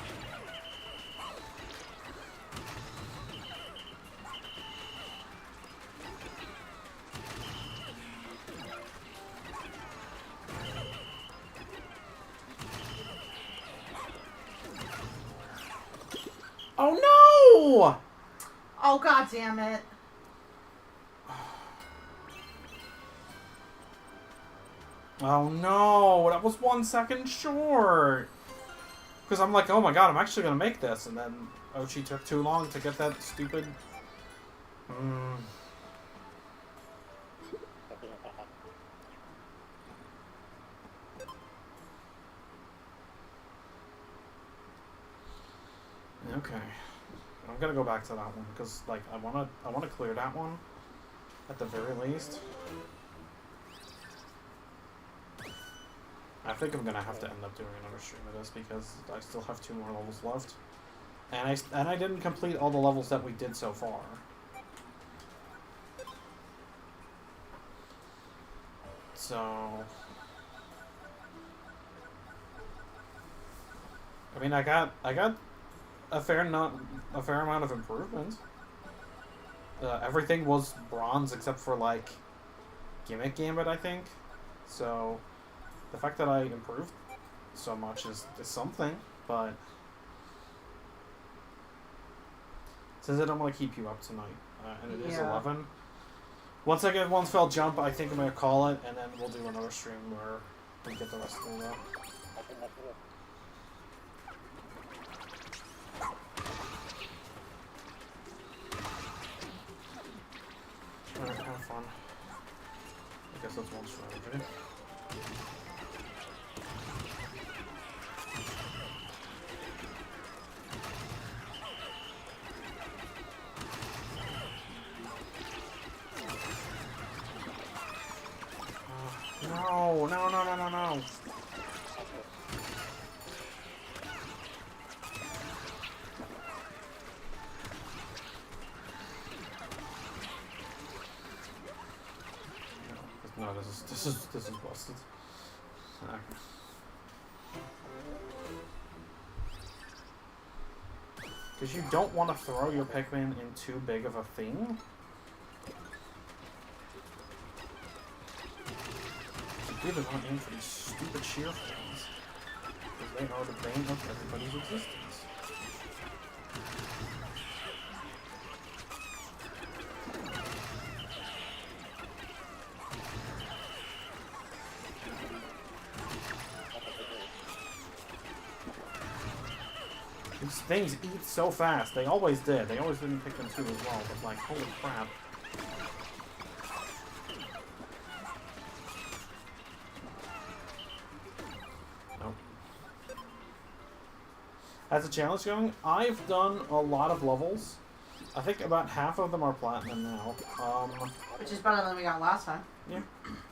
Oh no! Oh god damn it. Oh no, that was 1 second short. Because I'm like, oh my god, I'm actually gonna make this, and then Ochi took too long to get that stupid. Okay, I'm gonna go back to that one because, like, I wanna clear that one at the very least. I think I'm gonna have to end up doing another stream of this because I still have 2 more levels left, and I didn't complete all the levels that we did so far. So, I mean, I got a fair amount of improvement. Everything was bronze except for, like, Gimmick Gambit, I think. So the fact that I improved so much is something, but since I don't want to keep you up tonight, and it is 11, once I get one fell jump, I think I'm going to call it, and then we'll do another stream where we get the rest of it up. Alright, have fun. I guess that's one strategy. No, no, no, no, no, no. No, this is busted. Because you don't want to throw your Pikmin in too big of a thing. You really want to aim for these stupid shear things. Because they are the bane of everybody's existence. These things eat so fast. They always did. They always didn't pick them too as well, but like, holy crap. Nope. As a challenge going, I've done a lot of levels. I think about half of them are platinum now. Which is better than we got last time. Yeah.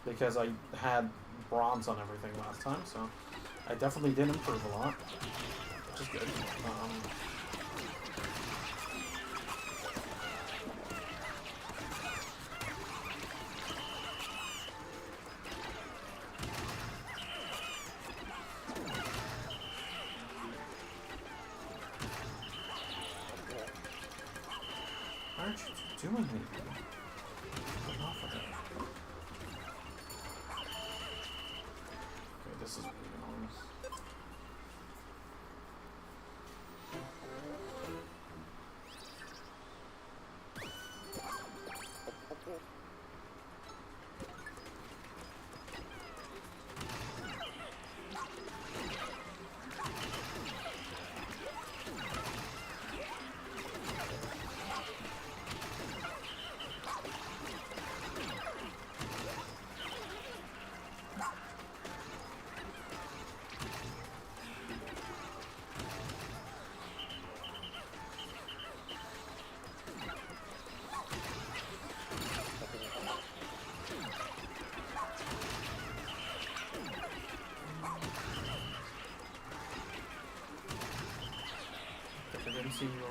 Because I had bronze on everything last time, so I definitely did improve a lot. Which is good. Why aren't you doing anything? Get off of it. Okay, this is really annoying.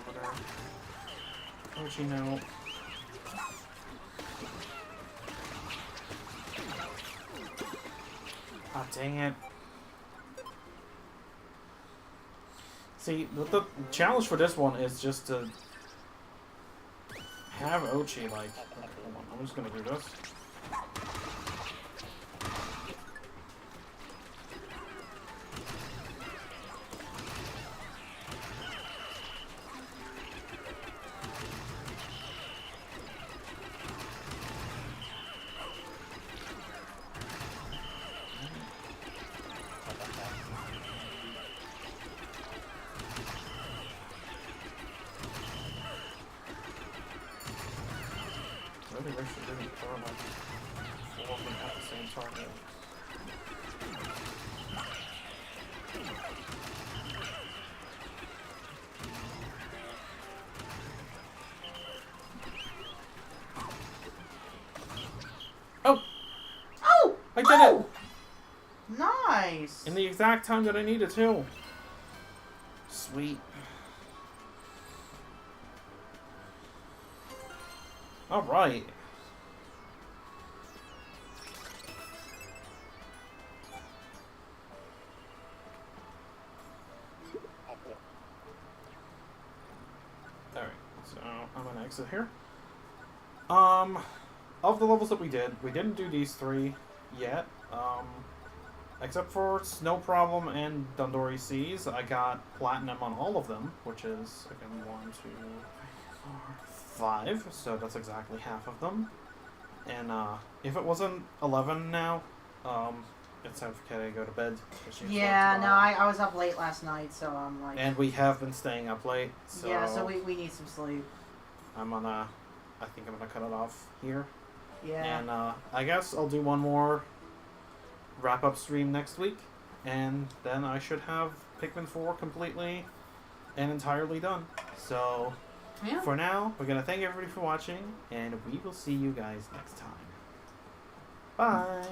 over there. Ochi, no. Ah, dang it. See, the challenge for this one is just to have Ochi, like... Okay, hold on, I'm just gonna do this. Really wish it didn't throw like 4 of them at the same target. Oh! Oh! I did it! Nice! In the exact time that I needed to. Sweet. Alright. Alright, so I'm gonna exit here. Of the levels that we didn't do these 3 yet. Except for Snow Problem and Dundori Seas, I got Platinum on all of them, which is, again, 1, 2, 3, 4, 5, so that's exactly half of them. And, if it wasn't 11 now, it's time for Katie to go to bed. Yeah, no, I was up late last night, so I'm like... And we have been staying up late, so... Yeah, so we need some sleep. I think I'm gonna cut it off here. Yeah. And, I guess I'll do one more wrap-up stream next week, and then I should have Pikmin 4 completely and entirely done. So, Yeah. for now, we're going to thank everybody for watching, and we will see you guys next time. Bye!